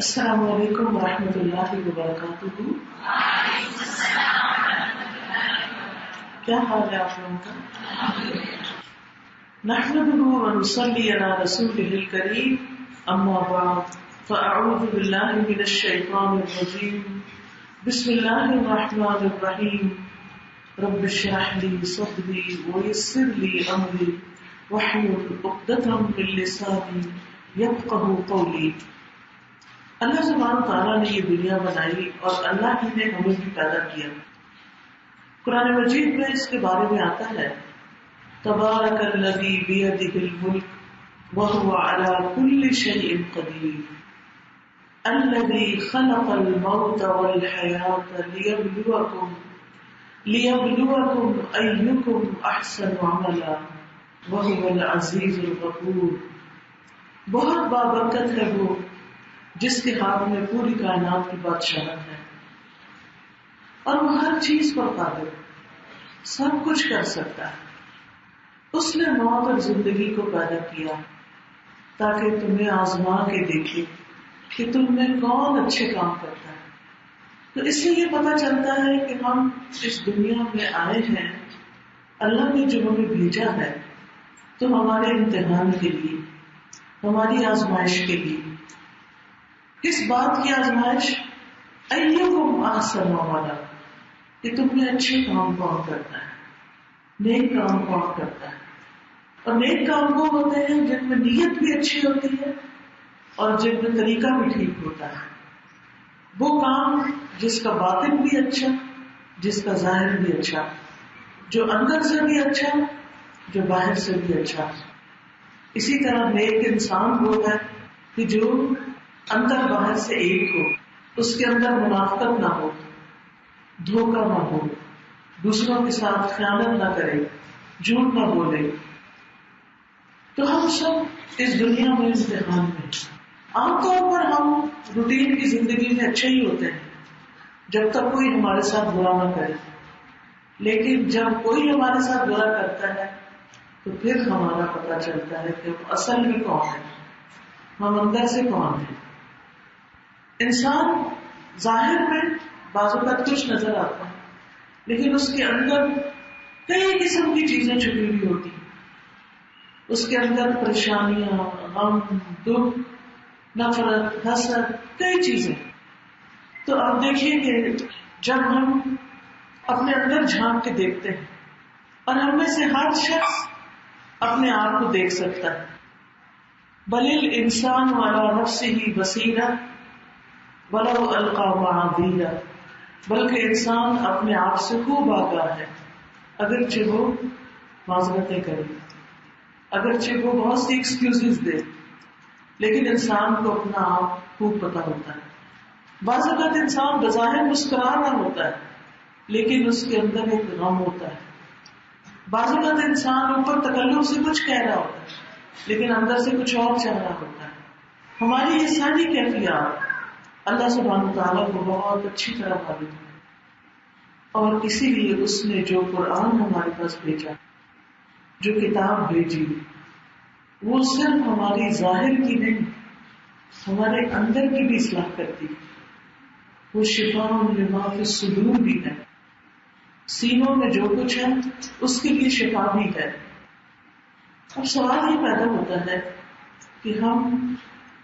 السلام علیکم ورحمۃ اللہ وبرکاتہ۔ کیا حال ہے آپ لوگوں کا؟ نحمده ونصلی علی رسولہ الکریم، اما بعد فاعوذ باللہ من الشیطان الرجیم، بسم اللہ الرحمن الرحیم، رب اشرح لی صدری ویسر لی امری واحلل عقدۃ من لسانی یفقہوا قولی۔ اللہ سبحانہ تعالیٰ نے یہ دنیا بنائی اور اللہ ہی نے ہمیں بھی پیدا کیا۔ قرآن مجید میں اس کے بارے میں آتا ہے، تبارک الذی بیدہ الملک وہو علی کل شیء قدیر الذی خلق الموت والحیاۃ لیبلوکم ایکم احسن عملا وہو العزیز الغفور۔ بہت بابرکت ہے وہ جس کے ہاتھ میں پوری کائنات کی بادشاہت ہے اور وہ ہر چیز پر قادر، سب کچھ کر سکتا ہے۔ اس نے موت اور زندگی کو پیدا کیا تاکہ تمہیں آزما کے دیکھے کہ تم میں کون اچھے کام کرتا ہے۔ تو اس سے یہ پتہ چلتا ہے کہ ہم اس دنیا میں آئے ہیں، اللہ نے جو ہمیں بھیجا ہے تو ہمارے امتحان کے لیے، ہماری آزمائش کے لیے۔ کس بات کی آزمائش؟ ایکم احسن عملا، کہ تم میں اچھے کام کون کرتا ہے، نیک کام کون کرتا ہے۔ اور نیک کام وہ ہوتے ہیں جن میں نیت بھی اچھی ہوتی ہے اور جن میں طریقہ بھی ٹھیک ہوتا ہے۔ وہ کام جس کا باطن بھی اچھا، جس کا ظاہر بھی اچھا، جو اندر سے بھی اچھا، جو باہر سے بھی اچھا۔ اسی طرح نیک انسان وہ ہے کہ جو اندر باہر سے ایک ہو، اس کے اندر منافقت نہ ہو، دھوکہ نہ ہو، دوسروں کے ساتھ خیانت نہ کرے، جھوٹ نہ بولے۔ تو ہم سب اس دنیا میں امتحان میں، عام طور پر ہم روٹین کی زندگی میں اچھے ہی ہوتے ہیں جب تک کوئی ہمارے ساتھ برا نہ کرے، لیکن جب کوئی ہمارے ساتھ برا کرتا ہے تو پھر ہمارا پتہ چلتا ہے کہ ہم اصل میں کون ہیں، ہم اندر سے کون ہیں۔ انسان ظاہر میں بعض اوقات کچھ نظر آتا ہے لیکن اس کے اندر کئی قسم کی چیزیں چھپی ہوئی ہوتی ہیں۔ اس کے اندر پریشانیاں، غم، دکھ، نفرت، حسد، کئی چیزیں۔ تو آپ دیکھیے کہ جب ہم اپنے اندر جھانک کے دیکھتے ہیں، اور ہم میں سے ہر شخص اپنے آپ کو دیکھ سکتا ہے، بل الانسان علی نفسہ بصیرہ وَلَوْ أَلْقَىٰ مَعَاذِيرًا، بلکہ انسان اپنے آپ سے خوب آگاہ ہے، اگرچہ وہ معذرتیں کرے، اگرچہ وہ بہت سی ایکسکیوزز دے، لیکن انسان کو اپنا آپ خوب پتہ ہوتا ہے۔ بعض اوقات انسان بظاہر مسکرا رہا ہوتا ہے لیکن اس کے اندر ایک غم ہوتا ہے۔ بعض اوقات انسان اوپر تکلف سے کچھ کہہ رہا ہوتا ہے لیکن اندر سے کچھ اور چاہ رہا ہوتا ہے۔ ہماری یہ ساری کیفیات اللہ سبحانہ تعالیٰ کو بہت اچھی طرح معلوم ہے، اور اسی لیے اس نے جو قرآن ہمارے پاس بھیجا، جو کتاب بھیجی، وہ صرف ہماری ظاہر کی نہیں، ہمارے اندر کی بھی اصلاح کرتی ہے۔ وہ شفاء لما فی الصدور بھی ہے، سینوں میں جو کچھ ہے اس کے لیے شفا بھی ہے۔ اب سوال یہ پیدا ہوتا ہے کہ ہم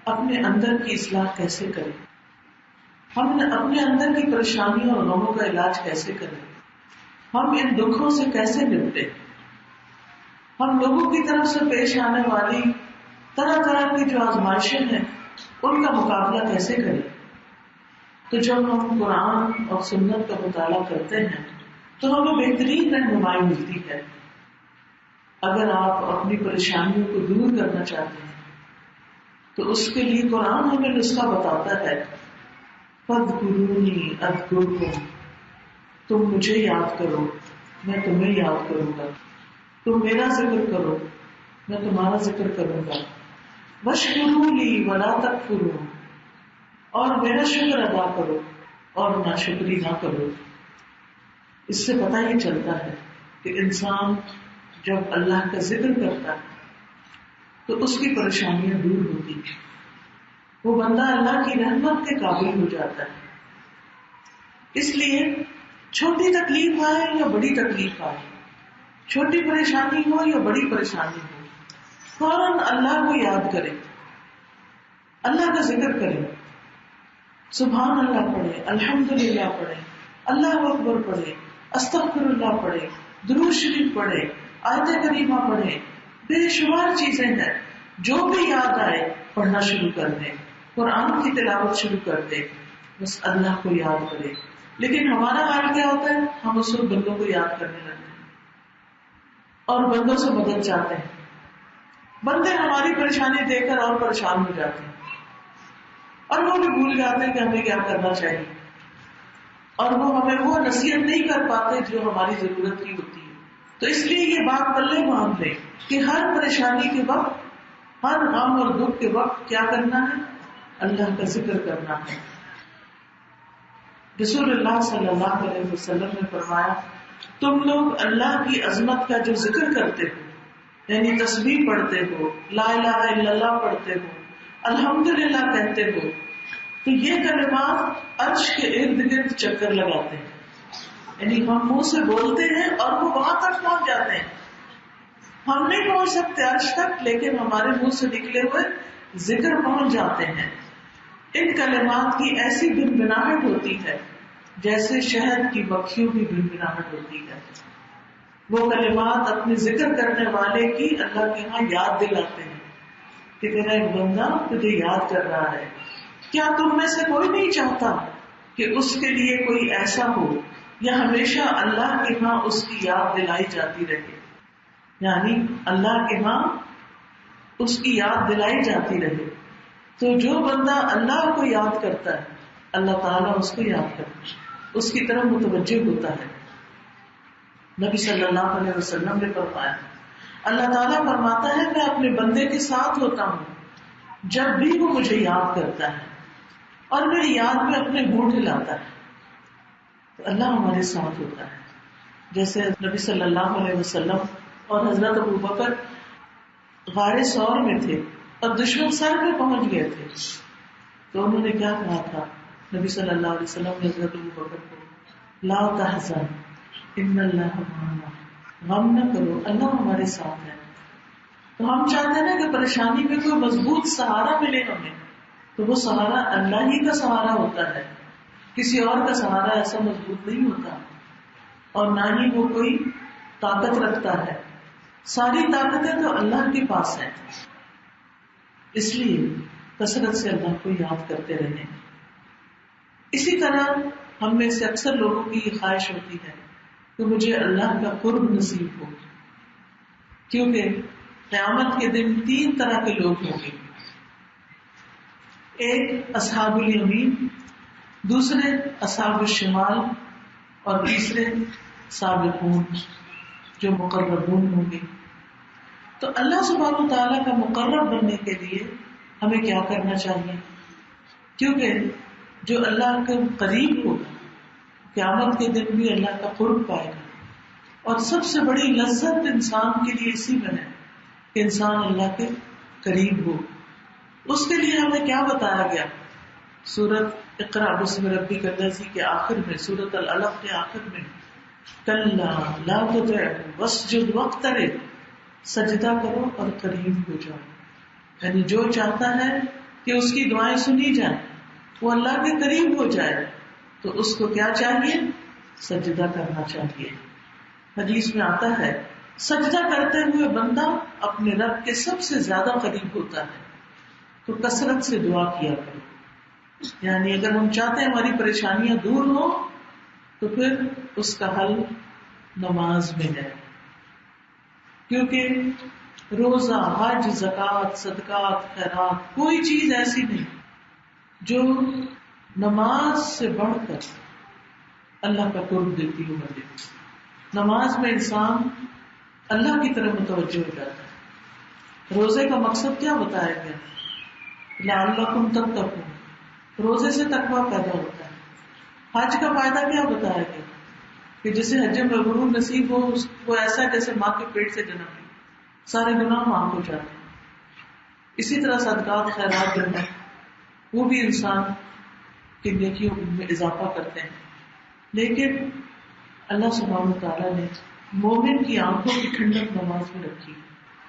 اپنے اندر کی اصلاح کیسے کریں، ہم اپنے اندر کی پریشانیوں اور غموں کا علاج کیسے کریں، ہم ان دکھوں سے کیسے نپٹیں، ہم لوگوں کی طرف سے پیش آنے والی طرح طرح کی جو آزمائشیں ہیں ان کا مقابلہ کیسے کریں۔ تو جب ہم قرآن اور سنت کا مطالعہ کرتے ہیں تو ہمیں بہترین رہنمائی ملتی ہے۔ اگر آپ اپنی پریشانیوں کو دور کرنا چاہتے ہیں تو اس کے لیے قرآن ہمیں نسخہ بتاتا ہے، فاذکرونی اذکرکم، تم مجھے یاد کرو میں تمہیں یاد کروں گا، تم میرا ذکر کرو میں تمہارا ذکر کروں گا، واشکروا لی ولا تکفروا، اور میرا شکر ادا کرو اور ناشکری نہ کرو۔ اس سے پتہ یہ چلتا ہے کہ انسان جب اللہ کا ذکر کرتا ہے تو اس کی پریشانیاں دور ہوتی ہیں۔ وہ بندہ اللہ کی رحمت کے قابل ہو جاتا ہے. اس لیے چھوٹی تکلیف آئے یا بڑی تکلیف آئے، چھوٹی پریشانی ہو یا بڑی پریشانی ہو، فوراً اللہ کو یاد کرے، اللہ کا ذکر کرے، سبحان اللہ پڑھے، الحمدللہ پڑھے، اللہ اکبر پڑھے، استغفر اللہ پڑھے، درود شریف پڑھے، آیت کریمہ پڑھے. بے شمار چیزیں ہیں، جو بھی یاد آئے پڑھنا شروع کر دیں، قرآن کی تلاوت شروع کر دیں، بس اللہ کو یاد کرے. لیکن ہمارا حال کیا ہوتا ہے؟ ہم اس وقت بندوں کو یاد کرنے لگتے ہیں اور بندوں سے مدد چاہتے ہیں. بندے ہماری پریشانی دیکھ کر اور پریشان ہو جاتے ہیں اور وہ بھی بھول جاتے ہیں کہ ہمیں کیا کرنا چاہیے، اور وہ ہمیں وہ نصیحت نہیں کر پاتے جو ہماری ضرورت کی ہوتی ہے. تو اس لیے یہ بات پلے باندھ لیں کہ ہر پریشانی کے وقت، ہر غم اور دکھ کے وقت کیا کرنا ہے؟ اللہ کا ذکر کرنا ہے. رسول اللہ صلی اللہ علیہ وسلم نے فرمایا، تم لوگ اللہ کی عظمت کا جو ذکر کرتے ہو، یعنی تسبیح پڑھتے ہو، لا الہ الا اللہ پڑھتے ہو، الحمدللہ کہتے ہو، تو یہ کلمات عرش کے ارد گرد چکر لگاتے ہیں. یعنی ہم منہ سے بولتے ہیں اور وہ وہاں تک پہنچ جاتے ہیں. ہم نہیں پہنچ سکتے عرش تک، لیکن ہمارے منہ سے نکلے ہوئے ذکر پہنچ جاتے ہیں. ان کلمات کی ایسی بنبناہٹ ہوتی ہے جیسے شہد کی مکھیوں کی بنبناہٹ ہوتی ہے. وہ کلمات اپنے ذکر کرنے والے کی اللہ کے ہاں یاد دلاتے ہیں کہ تیرا ایک بندہ تجھے یاد کر رہا ہے. کیا تم میں سے کوئی نہیں چاہتا کہ اس کے لیے کوئی ایسا ہو یا ہمیشہ اللہ کے ہاں اس کی یاد دلائی جاتی رہے؟ یعنی اللہ کے ہاں اس کی یاد دلائی جاتی رہے. تو جو بندہ اللہ کو یاد کرتا ہے اللہ تعالیٰ اس کو یاد کرتا ہے، اس کی طرف متوجہ ہوتا ہے. نبی صلی اللہ علیہ وسلم نے فرمایا، اللہ تعالیٰ فرماتا ہے میں اپنے بندے کے ساتھ ہوتا ہوں جب بھی وہ مجھے یاد کرتا ہے اور میری یاد میں اپنے ہونٹ ہلاتا ہے. تو اللہ ہمارے ساتھ ہوتا ہے. جیسے نبی صلی اللہ علیہ وسلم اور حضرت ابوبکر غار ثور میں تھے اور دشمن سر پہ پہنچ گئے تھے، تو انہوں نے کیا کہا تھا؟ نبی صلی اللہ علیہ وسلم نے حضرت ابوبکر کو، لا تحزن ان اللہ معنا، غم نہ کرو اللہ ہمارے ساتھ ہے. تو ہم چاہتے ہیں نا کہ پریشانی میں کوئی مضبوط سہارا ملے ہمیں، تو وہ سہارا اللہ ہی کا سہارا ہوتا ہے، کسی اور کا سہارا ایسا مضبوط نہیں ہوتا اور نہ ہی وہ کوئی طاقت رکھتا ہے. ساری طاقتیں تو اللہ کے پاس ہیں. اس لیے کثرت سے اللہ کو یاد کرتے رہیں. اسی طرح ہم میں سے اکثر لوگوں کی یہ خواہش ہوتی ہے کہ مجھے اللہ کا قرب نصیب ہو، کیونکہ قیامت کے دن 3 طرح کے لوگ ہوں گے. ایک اصحاب الیمین، دوسرے اصحاب الشمال، اور تیسرے سابقون جو مقربون ہوں گے. تو اللہ سبحانہ و تعالیٰ کا مقرب بننے کے لیے ہمیں کیا کرنا چاہیے؟ کیونکہ جو اللہ کے قریب ہوگا قیامت کے دن بھی اللہ کا قرب پائے گا. اور سب سے بڑی لذت انسان کے لیے اسی میں ہے کہ انسان اللہ کے قریب ہو. اس کے لیے ہمیں کیا بتایا گیا؟ سورۃ اقرأ بسم ربک الذی کے آخر میں، سورۃ العلق کے آخر میں، کلا لا تطعہ واسجد واقترب، سجدہ کرو اور قریب ہو جاؤ. یعنی جو چاہتا ہے کہ اس کی دعائیں سنی جائیں، وہ اللہ کے قریب ہو جائے، تو اس کو کیا چاہیے؟ سجدہ کرنا چاہیے. حدیث میں آتا ہے سجدہ کرتے ہوئے بندہ اپنے رب کے سب سے زیادہ قریب ہوتا ہے. تو کثرت سے دعا کیا کرو. یعنی اگر ہم چاہتے ہیں ہماری پریشانیاں دور ہوں تو پھر اس کا حل نماز میں ہے. کیونکہ روزہ، حج، زکوٰۃ، صدقات، خیرات، کوئی چیز ایسی نہیں جو نماز سے بڑھ کر اللہ کا قرب دیتی ہو بندے. نماز میں انسان اللہ کی طرف متوجہ ہو جاتا ہے. روزے کا مقصد کیا بتایا گیا؟ لعلکم تتقون، روزے سے تقویٰ پیدا ہوتا ہے. حج کا فائدہ کیا بتایا گیا؟ کہ جسے حج مبرور نصیب ہو وہ ایسا ہے جیسے ماں کے پیٹ سے جنم لے، سارے گناہ معاف ہو جاتے ہیں. اسی طرح صدقات خیرات دینا، وہ بھی انسان کی نیکیوں میں اضافہ کرتے ہیں. لیکن اللہ سبحانہ وتعالیٰ نے مومن کی آنکھوں کی ٹھنڈک نماز میں رکھی,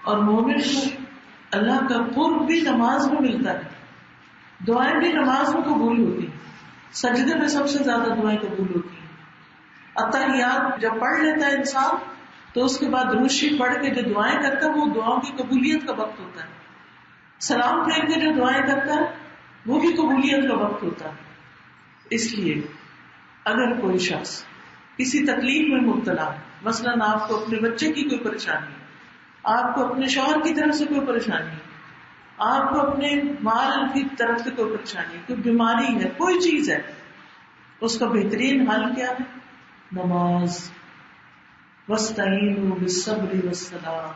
اور مومن کو اللہ کا قرب بھی نماز میں ملتا ہے. دعائیں بھی نماز میں قبول ہوتی ہیں, سجدے میں سب سے زیادہ دعائیں قبول ہوتی ہیں. اتحیات جب پڑھ لیتا ہے انسان تو اس کے بعد درود شریف پڑھ کے جو دعائیں کرتا ہے وہ دعاؤں کی قبولیت کا وقت ہوتا ہے. سلام پھیر کے جو دعائیں کرتا ہے وہ بھی قبولیت کا وقت ہوتا ہے. اس لیے اگر کوئی شخص کسی تکلیف میں مبتلا, مثلاً آپ کو اپنے بچے کی کوئی پریشانی, آپ کو اپنے شوہر کی طرف سے کوئی پریشانی, آپ کو اپنے مال کی طرف سے کوئی پریشانی, کوئی بیماری ہے, کوئی چیز ہے, اس کا بہترین حل کیا ہے؟ نماز. وَاسْتَعِينُوا بِالصَّبْرِ وَالصَّلَاةِ.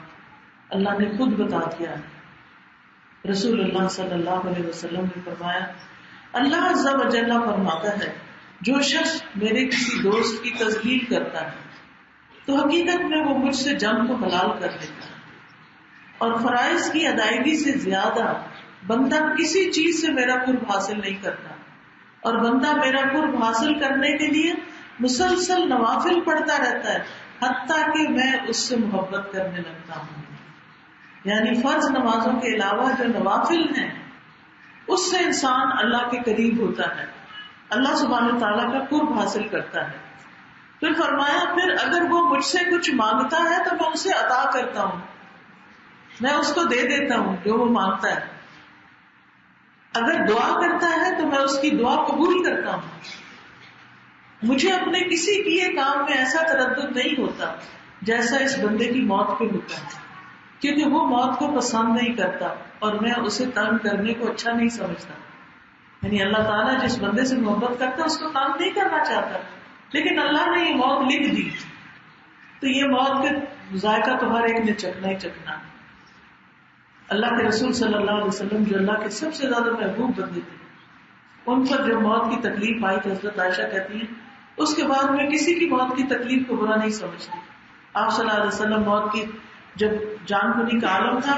اللہ نے خود بتا دیا ہے. رسول اللہ صلی اللہ علیہ وسلم نے فرمایا, اللہ عز و جل فرماتا ہے جو شخص میرے کسی دوست کی تذلیل کرتا ہے تو حقیقت میں وہ مجھ سے جنگ کو حلال کر لیتا ہے, اور فرائض کی ادائیگی سے زیادہ بندہ کسی چیز سے میرا قرب حاصل نہیں کرتا, اور بندہ میرا قرب حاصل کرنے کے لیے مسلسل نوافل پڑھتا رہتا ہے حتیٰ کہ میں اس سے محبت کرنے لگتا ہوں. یعنی فرض نمازوں کے علاوہ جو نوافل ہیں اس سے انسان اللہ کے قریب ہوتا ہے, اللہ سبحانہ تعالیٰ کا قرب حاصل کرتا ہے. پھر فرمایا پھر اگر وہ مجھ سے کچھ مانگتا ہے تو میں اسے عطا کرتا ہوں, میں اس کو دے دیتا ہوں جو وہ مانگتا ہے. اگر دعا کرتا ہے تو میں اس کی دعا قبول کرتا ہوں. مجھے اپنے کسی کیے کام میں ایسا تردد نہیں ہوتا جیسا اس بندے کی موت پہ ہوتا ہے, کیونکہ وہ موت کو پسند نہیں کرتا اور میں اسے تنگ کرنے کو اچھا نہیں سمجھتا. یعنی اللہ تعالیٰ جس بندے سے محبت کرتا ہے اس کو تنگ نہیں کرنا چاہتا, لیکن اللہ نے یہ موت لکھ دی تو یہ موت کے ذائقہ تو ہر ایک نے چکھنا ہی چکھنا. اللہ کے رسول صلی اللہ علیہ وسلم جو اللہ کے سب سے زیادہ محبوب بندے تھے, ان پر جب موت کی تکلیف آئی تو حضرت عائشہ کہتی ہیں اس کے بعد میں کسی کی موت کی تکلیف کو برا نہیں سمجھتی. آپ صلی اللہ علیہ وسلم موت کی جب جان کنی کا عالم تھا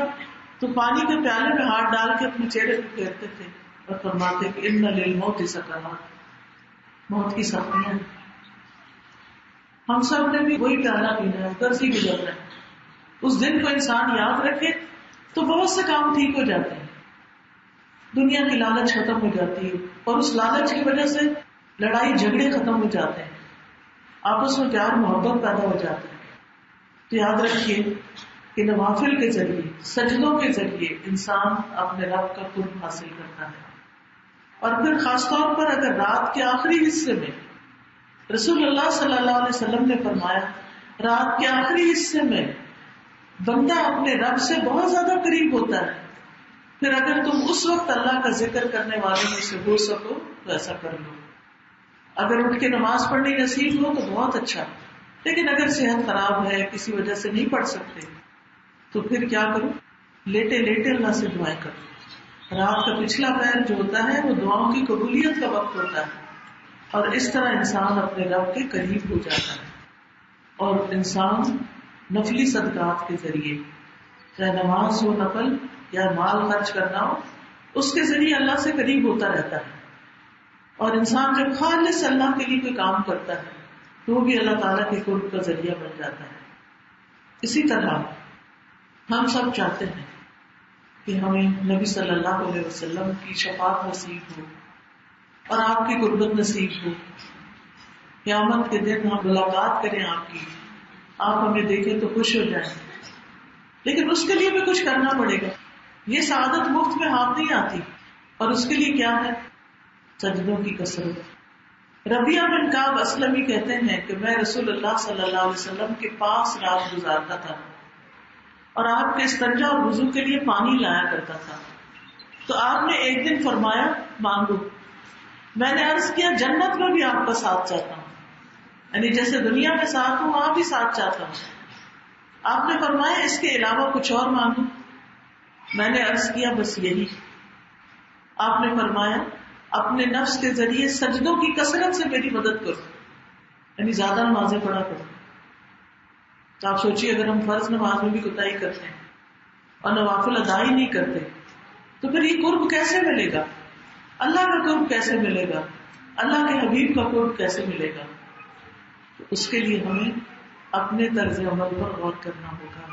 تو پانی کے پیالے میں ہاتھ ڈال کے اپنے چہرے کو پھیرتے تھے اور فرماتے کہ ان للموت سکرات, موت کی سختیاں ہیں. ہم سب نے بھی وہی پیالہ پینا ہے, ادھر سے گزرنا ہے. اس دن کو انسان یاد رکھے تو بہت سے کام ٹھیک ہو جاتے ہیں. دنیا کی لالچ ختم ہو جاتی ہے, اور اس لالچ کی وجہ سے لڑائی جھگڑے ختم ہو جاتے ہیں, آپس میں پیار محبت پیدا ہو جاتے ہیں. تو یاد رکھیے کہ نوافل کے ذریعے, سجدوں کے ذریعے انسان اپنے رب کا قرب حاصل کرتا ہے. اور پھر خاص طور پر اگر رات کے آخری حصے میں, رسول اللہ صلی اللہ علیہ وسلم نے فرمایا رات کے آخری حصے میں بندہ اپنے رب سے بہت زیادہ قریب ہوتا ہے. پھر اگر تم اس وقت اللہ کا ذکر کرنے والوں میں سے ہو سکو تو ایسا کر لو. اگر اٹھ کے نماز پڑھنی نصیب ہو تو بہت اچھا, لیکن اگر صحت خراب ہے, کسی وجہ سے نہیں پڑھ سکتے, تو پھر کیا کرو, لیٹے لیٹے اللہ سے دعائیں کرو. رات کا پچھلا پہر جو ہوتا ہے وہ دعاؤں کی قبولیت کا وقت ہوتا ہے, اور اس طرح انسان اپنے رب کے قریب ہو جاتا ہے. اور انسان نفلی صدقات کے ذریعے, چاہے نماز ہو نفل یا مال خرچ کرنا ہو, اس کے ذریعے اللہ سے قریب ہوتا رہتا ہے. اور انسان جب خالص اللہ کے لیے کوئی کام کرتا ہے تو وہ بھی اللہ تعالیٰ کے قرب کا ذریعہ بن جاتا ہے. اسی طرح ہم سب چاہتے ہیں کہ ہمیں نبی صلی اللہ علیہ وسلم کی شفاعت نصیب ہو اور آپ کی قربت نصیب ہو. قیامت کے دن ہم ملاقات کریں آپ کی, آپ ہمیں دیکھیں تو خوش ہو جائیں. لیکن اس کے لیے بھی کچھ کرنا پڑے گا. یہ سعادت مفت میں ہاتھ نہیں آتی, اور اس کے لیے کیا ہے؟ سجدوں کی کثرت. ربیعہ بن کعب اسلمی کہتے ہیں کہ میں رسول اللہ صلی اللہ علیہ وسلم کے پاس رات گزارتا تھا اور آپ کے استنجا اور وضو کے لیے پانی لایا کرتا تھا. تو آپ نے ایک دن فرمایا مانگو. میں نے عرض کیا جنت میں بھی آپ کا ساتھ چاہتا ہوں, یعنی جیسے دنیا میں ساتھ ہوں وہاں بھی ساتھ چاہتا ہوں. آپ نے فرمایا اس کے علاوہ کچھ اور مانگو. میں نے عرض کیا بس یہی. آپ نے فرمایا اپنے نفس کے ذریعے سجدوں کی کثرت سے میری مدد کرو, یعنی زیادہ نمازیں پڑھا کرو. تو آپ سوچیے اگر ہم فرض نماز میں بھی کوتاہی کرتے ہیں اور نوافل ادا ہی نہیں کرتے تو پھر یہ قرب کیسے ملے گا؟ اللہ کا قرب کیسے ملے گا؟ اللہ کے حبیب کا قرب کیسے ملے گا؟ تو اس کے لیے ہمیں اپنے طرز عمل پر غور کرنا ہوگا،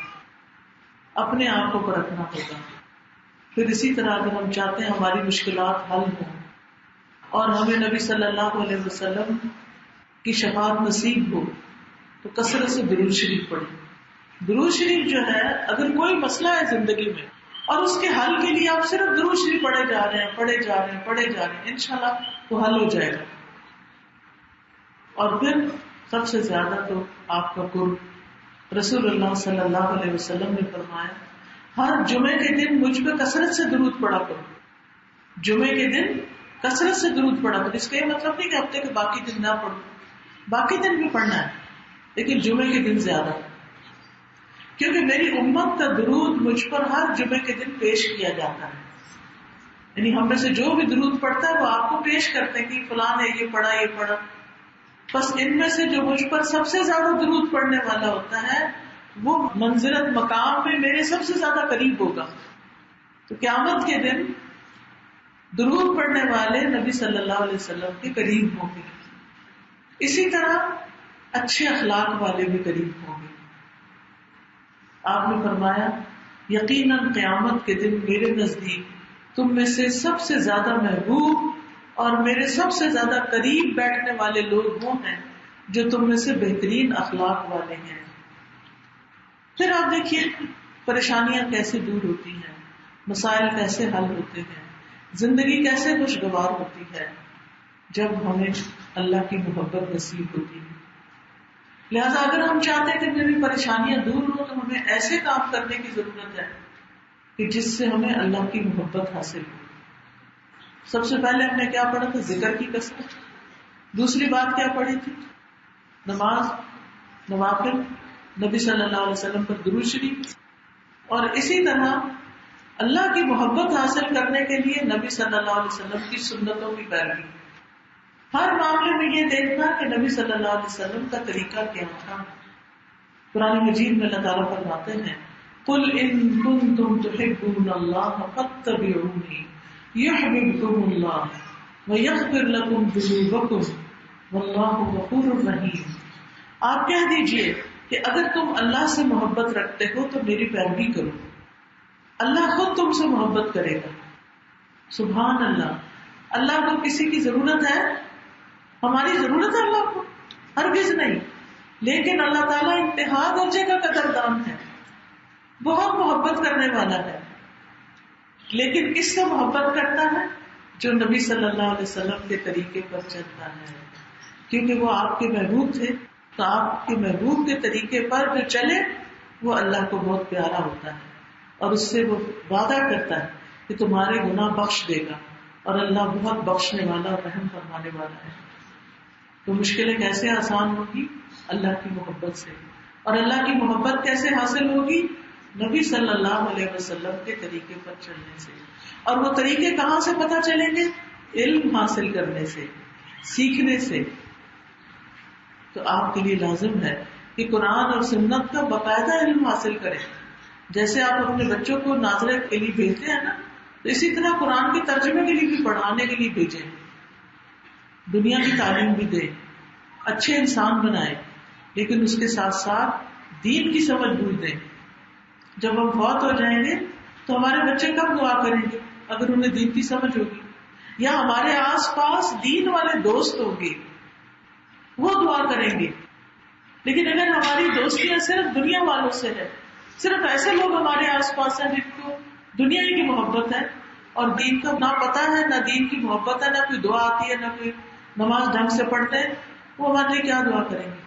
اپنے آپ کو پرکھنا ہوگا. پھر اسی طرح اگر ہم چاہتے ہیں ہماری مشکلات حل ہوں اور ہمیں نبی صلی اللہ علیہ وسلم کی شفاعت نصیب ہو، تو کثرت سے درود شریف پڑھیں. درود شریف جو ہے، اگر کوئی مسئلہ ہے زندگی میں اور اس کے حل کے لیے آپ صرف درود شریف پڑھے جا رہے ہیں انشاءاللہ وہ حل ہو جائے گا. اور پھر سب سے زیادہ تو آپ کا قرب، رسول اللہ صلی اللہ علیہ وسلم نے فرمایا ہر جمعے کے دن مجھ پہ کثرت سے درود پڑھا کرو. جمعے کے دن کثرت سے درود پڑھا کرو. اس کا یہ مطلب نہیں کہ ہفتے کے باقی دن نہ پڑھو، باقی دن بھی پڑھنا ہے، لیکن جمعے کے دن زیادہ، کیونکہ میری امت کا درود مجھ پر ہر جمعے کے دن پیش کیا جاتا ہے. یعنی ہم میں سے جو بھی درود پڑھتا ہے وہ آپ کو پیش کرتے ہیں کہ فلاں نے یہ پڑھا. بس ان میں سے جو مجھ پر سب سے زیادہ درود پڑھنے والا ہوتا ہے وہ منزلت مقام میں میرے سب سے زیادہ قریب ہوگا. تو قیامت کے دن درود پڑھنے والے نبی صلی اللہ علیہ وسلم کے قریب ہوں گے. اسی طرح اچھے اخلاق والے بھی قریب ہوں گے. آپ نے فرمایا یقیناً قیامت کے دن میرے نزدیک تم میں سے سب سے زیادہ محبوب اور میرے سب سے زیادہ قریب بیٹھنے والے لوگ وہ ہیں جو تم میں سے بہترین اخلاق والے ہیں. پھر آپ دیکھیے پریشانیاں کیسے دور ہوتی ہیں، مسائل کیسے حل ہوتے ہیں، زندگی کیسے خوشگوار ہوتی ہے جب ہمیں اللہ کی محبت نصیب ہوتی ہے. لہذا اگر ہم چاہتے ہیں کہ میری پریشانیاں دور ہوں تو ہمیں ایسے کام کرنے کی ضرورت ہے کہ جس سے ہمیں اللہ کی محبت حاصل ہو. سب سے پہلے ہم نے کیا پڑھا تھا؟ ذکر کی کثرت. دوسری بات کیا پڑھی تھی؟ نماز، نوافل، نبی صلی اللہ علیہ وسلم پر درود شریف. اور اسی طرح اللہ کی محبت حاصل کرنے کے لیے نبی صلی اللہ علیہ وسلم کی سنتوں کی پیروی. ہر معاملے میں یہ دیکھنا کہ نبی صلی اللہ علیہ وسلم کا طریقہ کیا تھا. قرآن مجید میں اللہ تعالیٰ فرماتے ہیں قُلْ إِن كُنتُمْ تُحِبُّونَ اللَّهَ فَاتَّبِعُونِي يُحْبِبْكُمُ اللَّهُ وَيَغْفِرْ لَكُمْ ذُنُوبَكُمْ وَاللَّهُ غَفُورٌ رَحِيمٌ. آپ کہہ دیجئے کہ اگر تم اللہ سے محبت رکھتے ہو تو میری پیروی کرو، اللہ خود تم سے محبت کرے گا. سبحان اللہ. اللہ کو کسی کی ضرورت ہے؟ ہماری ضرورت ہے اللہ کو؟ ہرگز نہیں. لیکن اللہ تعالیٰ انتہا درجے کا قدردان ہے، بہت محبت کرنے والا ہے. لیکن کس سے محبت کرتا ہے؟ جو نبی صلی اللہ علیہ وسلم کے طریقے پر چلتا ہے. کیونکہ وہ آپ کے محبوب تھے، تو آپ کے محبوب کے طریقے پر جو چلے وہ اللہ کو بہت پیارا ہوتا ہے اور اس سے وہ وعدہ کرتا ہے کہ تمہارے گناہ بخش دے گا. اور اللہ بہت بخشنے والا اور رحم فرمانے والا ہے. تو مشکلیں کیسے آسان ہوگی؟ اللہ کی محبت سے. اور اللہ کی محبت کیسے حاصل ہوگی؟ نبی صلی اللہ علیہ وسلم کے طریقے پر چلنے سے. اور وہ طریقے کہاں سے پتہ چلیں گے؟ علم حاصل کرنے سے، سیکھنے سے. تو آپ کے لیے لازم ہے کہ قرآن اور سنت کا باقاعدہ علم حاصل کریں. جیسے آپ اپنے بچوں کو ناظرہ کے لیے بھیجتے ہیں نا، تو اسی طرح قرآن کے ترجمے کے لیے بھی پڑھانے کے لیے بھیجیں. دنیا کی تعلیم بھی دیں، اچھے انسان بنائیں، لیکن اس کے ساتھ ساتھ دین کی سمجھ بوجھ دیں. جب ہم فوت ہو جائیں گے تو ہمارے بچے کب دعا کریں گے؟ اگر انہیں دین کی سمجھ ہوگی، یا ہمارے آس پاس دین والے دوست ہوں گے وہ دعا کریں گے. لیکن اگر ہماری دوستیاں صرف دنیا والوں سے ہے، صرف ایسے لوگ ہمارے آس پاس ہیں جن کو دنیا ہی کی محبت ہے اور دین کا نہ پتہ ہے، نہ دین کی محبت ہے، نہ کوئی دعا آتی ہے، نہ کوئی نماز ڈھنگ سے پڑھتے ہیں، وہ ہمارے لیے کیا دعا کریں گے؟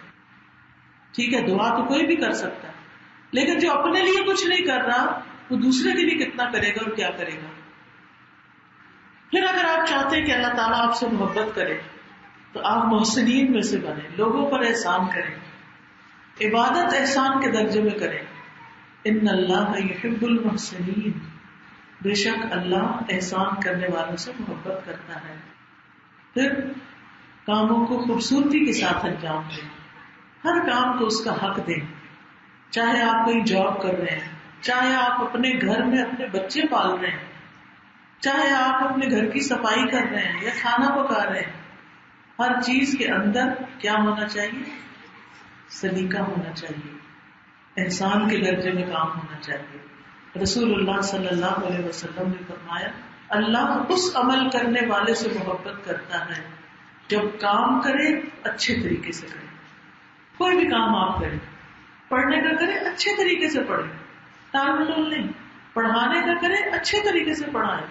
ٹھیک ہے، دعا تو کوئی بھی کر سکتا ہے، لیکن جو اپنے لیے کچھ نہیں کر رہا وہ دوسرے کے لیے کتنا کرے گا اور کیا کرے گا؟ پھر اگر آپ چاہتے ہیں کہ اللہ تعالیٰ آپ سے محبت کرے تو آپ محسنین میں سے بنیں، لوگوں پر احسان کریں، عبادت احسان کے درجے میں کریں. ان اللہ یحب المحسنین، بے شک اللہ احسان کرنے والوں سے محبت کرتا ہے. پھر کاموں کو خوبصورتی کے ساتھ انجام دیں، ہر کام کو اس کا حق دیں. چاہے آپ کوئی جاب کر رہے ہیں، چاہے آپ اپنے گھر میں اپنے بچے پال رہے ہیں، چاہے آپ اپنے گھر کی صفائی کر رہے ہیں یا کھانا پکا رہے ہیں، ہر چیز کے اندر کیا ہونا چاہیے؟ سلیقہ ہونا چاہیے، انسان کے درجے میں کام ہونا چاہیے. رسول اللہ صلی اللہ علیہ وسلم نے فرمایا اللہ اس عمل کرنے والے سے محبت کرتا ہے جب کام کرے اچھے طریقے سے کرے. کوئی بھی کام آپ کریں، پڑھنے کا کریں اچھے طریقے سے پڑھیں، ٹال مٹول نہیں. پڑھانے کا کریں اچھے طریقے سے پڑھائیں.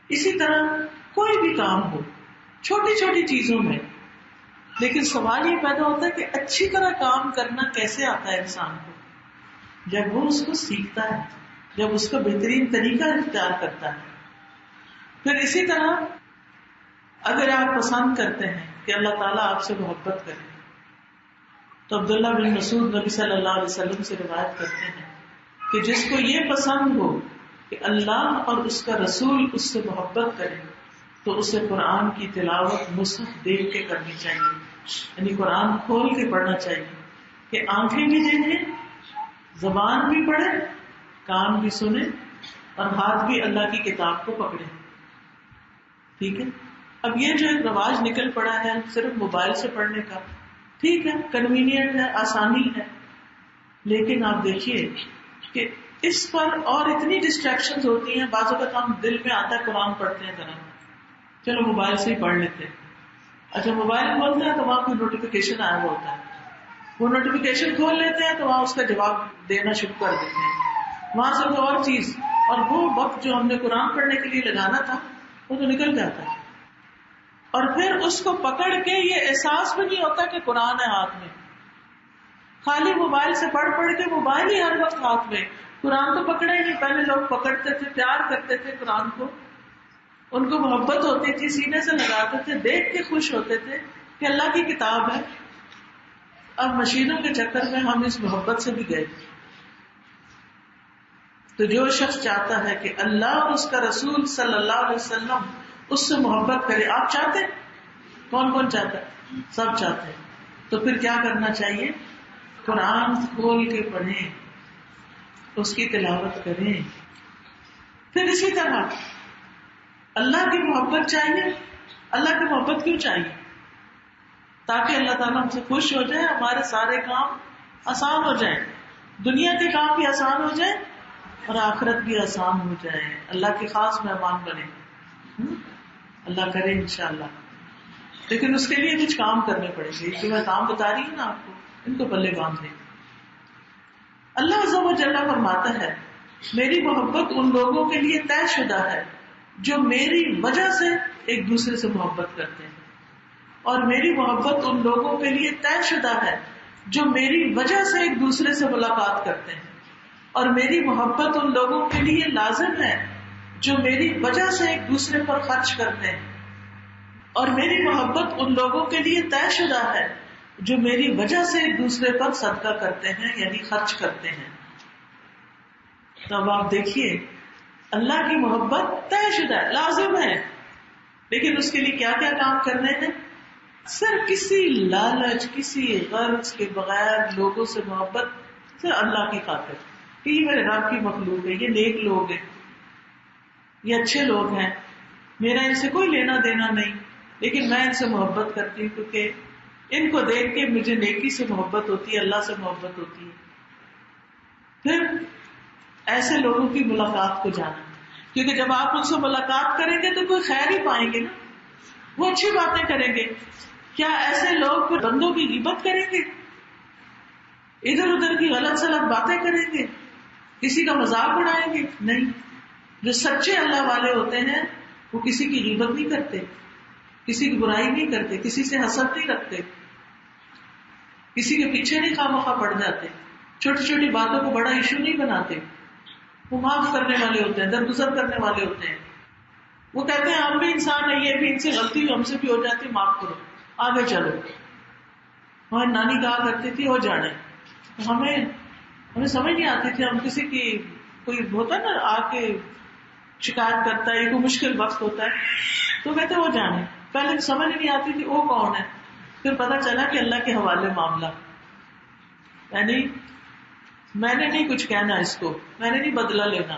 اسی طرح کوئی بھی کام ہو چھوٹی چھوٹی چیزوں میں، لیکن سوال یہ پیدا ہوتا ہے کہ اچھی طرح کام کرنا کیسے آتا ہے انسان کو؟ جب وہ اس کو سیکھتا ہے، جب اس کا بہترین طریقہ اختیار کرتا ہے. پھر اسی طرح اگر آپ پسند کرتے ہیں کہ اللہ تعالیٰ آپ سے محبت کرے، تو عبداللہ بن مسعود نبی صلی اللہ علیہ وسلم سے روایت کرتے ہیں کہ جس کو یہ پسند ہو کہ اللہ اور اس کا رسول اس سے محبت کرے تو اسے قرآن کی تلاوت مصحف دیکھ کے کرنی چاہیے، یعنی قرآن کھول کے پڑھنا چاہیے کہ آنکھیں بھی دیکھیں، زبان بھی پڑھے، کان بھی سنے اور ہاتھ بھی اللہ کی کتاب کو پکڑے. ٹھیک ہے. اب یہ جو ایک رواج نکل پڑا ہے صرف موبائل سے پڑھنے کا، ٹھیک ہے، کنوینئنٹ ہے، آسانی ہے، لیکن آپ دیکھیے کہ اس پر اور اتنی ڈسٹریکشن ہوتی ہیں. بعض اوقات ہم دل میں آتا ہے قرآن پڑھتے ہیں ذرا، چلو موبائل سے ہی پڑھ لیتے ہیں. اچھا موبائل کھولتے ہیں تو وہاں کوئی نوٹیفیکیشن آیا ہوا ہوتا ہے، وہ نوٹیفیکیشن کھول لیتے ہیں تو وہاں اس کا جواب دینا شروع کر دیتے ہیں، وہاں سے کوئی اور چیز، اور وہ وقت جو ہم نے قرآن پڑھنے کے لیے لگانا تھا وہ تو نکل جاتا ہے. اور پھر اس کو پکڑ کے یہ احساس بھی نہیں ہوتا کہ قرآن ہے ہاتھ میں، خالی موبائل سے پڑھ کے موبائل ہی ہر وقت ہاتھ میں، قرآن تو پکڑے ہی نہیں. پہلے لوگ پکڑتے تھے، پیار کرتے تھے قرآن کو، ان کو محبت ہوتی تھی، سینے سے لگاتے تھے، دیکھ کے خوش ہوتے تھے کہ اللہ کی کتاب ہے. اب مشینوں کے چکر میں ہم اس محبت سے بھی گئے. تو جو شخص چاہتا ہے کہ اللہ اور اس کا رسول صلی اللہ علیہ وسلم اس سے محبت کرے، آپ چاہتے ہیں؟ کون کون چاہتا ہے؟ سب چاہتے ہیں. تو پھر کیا کرنا چاہیے؟ قرآن کھول کے پڑھیں، اس کی تلاوت کریں. پھر اسی طرح اللہ کی محبت چاہیے. اللہ کی محبت کیوں چاہیے؟ تاکہ اللہ تعالیٰ ہم سے خوش ہو جائے، ہمارے سارے کام آسان ہو جائیں، دنیا کے کام بھی آسان ہو جائیں اور آخرت بھی آسان ہو جائے، اللہ کے خاص مہمان بنے. اللہ کرے انشاءاللہ. لیکن اس کے لیے کچھ کام کرنے پڑیں گے، جو میں کام بتا رہی ہوں نا آپ کو، ان کو پلے باندھ دیں. اللہ عز و جل فرماتا ہے میری محبت ان لوگوں کے لیے طے شدہ ہے جو میری وجہ سے ایک دوسرے سے محبت کرتے ہیں، اور میری محبت ان لوگوں کے لیے طے شدہ ہے جو میری وجہ سے ایک دوسرے سے ملاقات کرتے ہیں، اور میری محبت ان لوگوں کے لیے لازم ہے جو میری وجہ سے ایک دوسرے پر خرچ کرتے ہیں، اور میری محبت ان لوگوں کے لیے طے شدہ ہے جو میری وجہ سے ایک دوسرے پر صدقہ کرتے ہیں، یعنی خرچ کرتے ہیں. تو اب آپ دیکھیے اللہ کی محبت طے شدہ ہے، لازم ہے، لیکن اس کے لیے کیا کیا کام کرنے ہیں؟ صرف کسی لالچ، کسی غرض کے بغیر لوگوں سے محبت، صرف اللہ کی خاطر کہ یہ میرے رب کی مخلوق ہے، یہ نیک لوگ ہیں، یہ اچھے لوگ ہیں، میرا ان سے کوئی لینا دینا نہیں، لیکن میں ان سے محبت کرتی ہوں کیونکہ ان کو دیکھ کے مجھے نیکی سے محبت ہوتی ہے، اللہ سے محبت ہوتی ہے. پھر ایسے لوگوں کی ملاقات کو جانا، کیونکہ جب آپ ان سے ملاقات کریں گے تو کوئی خیر ہی پائیں گے نا، وہ اچھی باتیں کریں گے. کیا ایسے لوگ پھر بندوں کی غیبت کریں گے، ادھر ادھر کی غلط سلط باتیں کریں گے، کسی کا مذاق اڑائیں گے؟ نہیں. جو سچے اللہ والے ہوتے ہیں وہ کسی کی غیبت نہیں کرتے، کسی کی برائی نہیں کرتے، کسی سے حسد نہیں رکھتے، کسی کے پیچھے نہیں خواہ پڑ جاتے، چھوٹی چھوٹی باتوں کو بڑا ایشو نہیں بناتے. وہ معاف کرنے والے ہوتے ہیں، درگزر کرنے والے ہوتے ہیں. وہ کہتے ہیں ہم بھی انسان ہیں، یہ بھی ان سے غلطی ہم سے بھی ہو جاتی، معاف کرو، آگے چلو. ہماری نانی کہا کرتی تھی ہو جانے، ہمیں سمجھ نہیں آتی تھی، ہم کسی کی کوئی ہوتا نا آ کے شکایت کرتا ہے، کوئی مشکل وقت ہوتا ہے تو کہتے ہو جانے. پہلے سمجھ نہیں آتی تھی وہ کون ہے، پھر پتا چلا کہ اللہ کے حوالے معاملہ، یعنی میں نے نہیں کچھ کہنا اس کو، میں نے نہیں بدلہ لینا.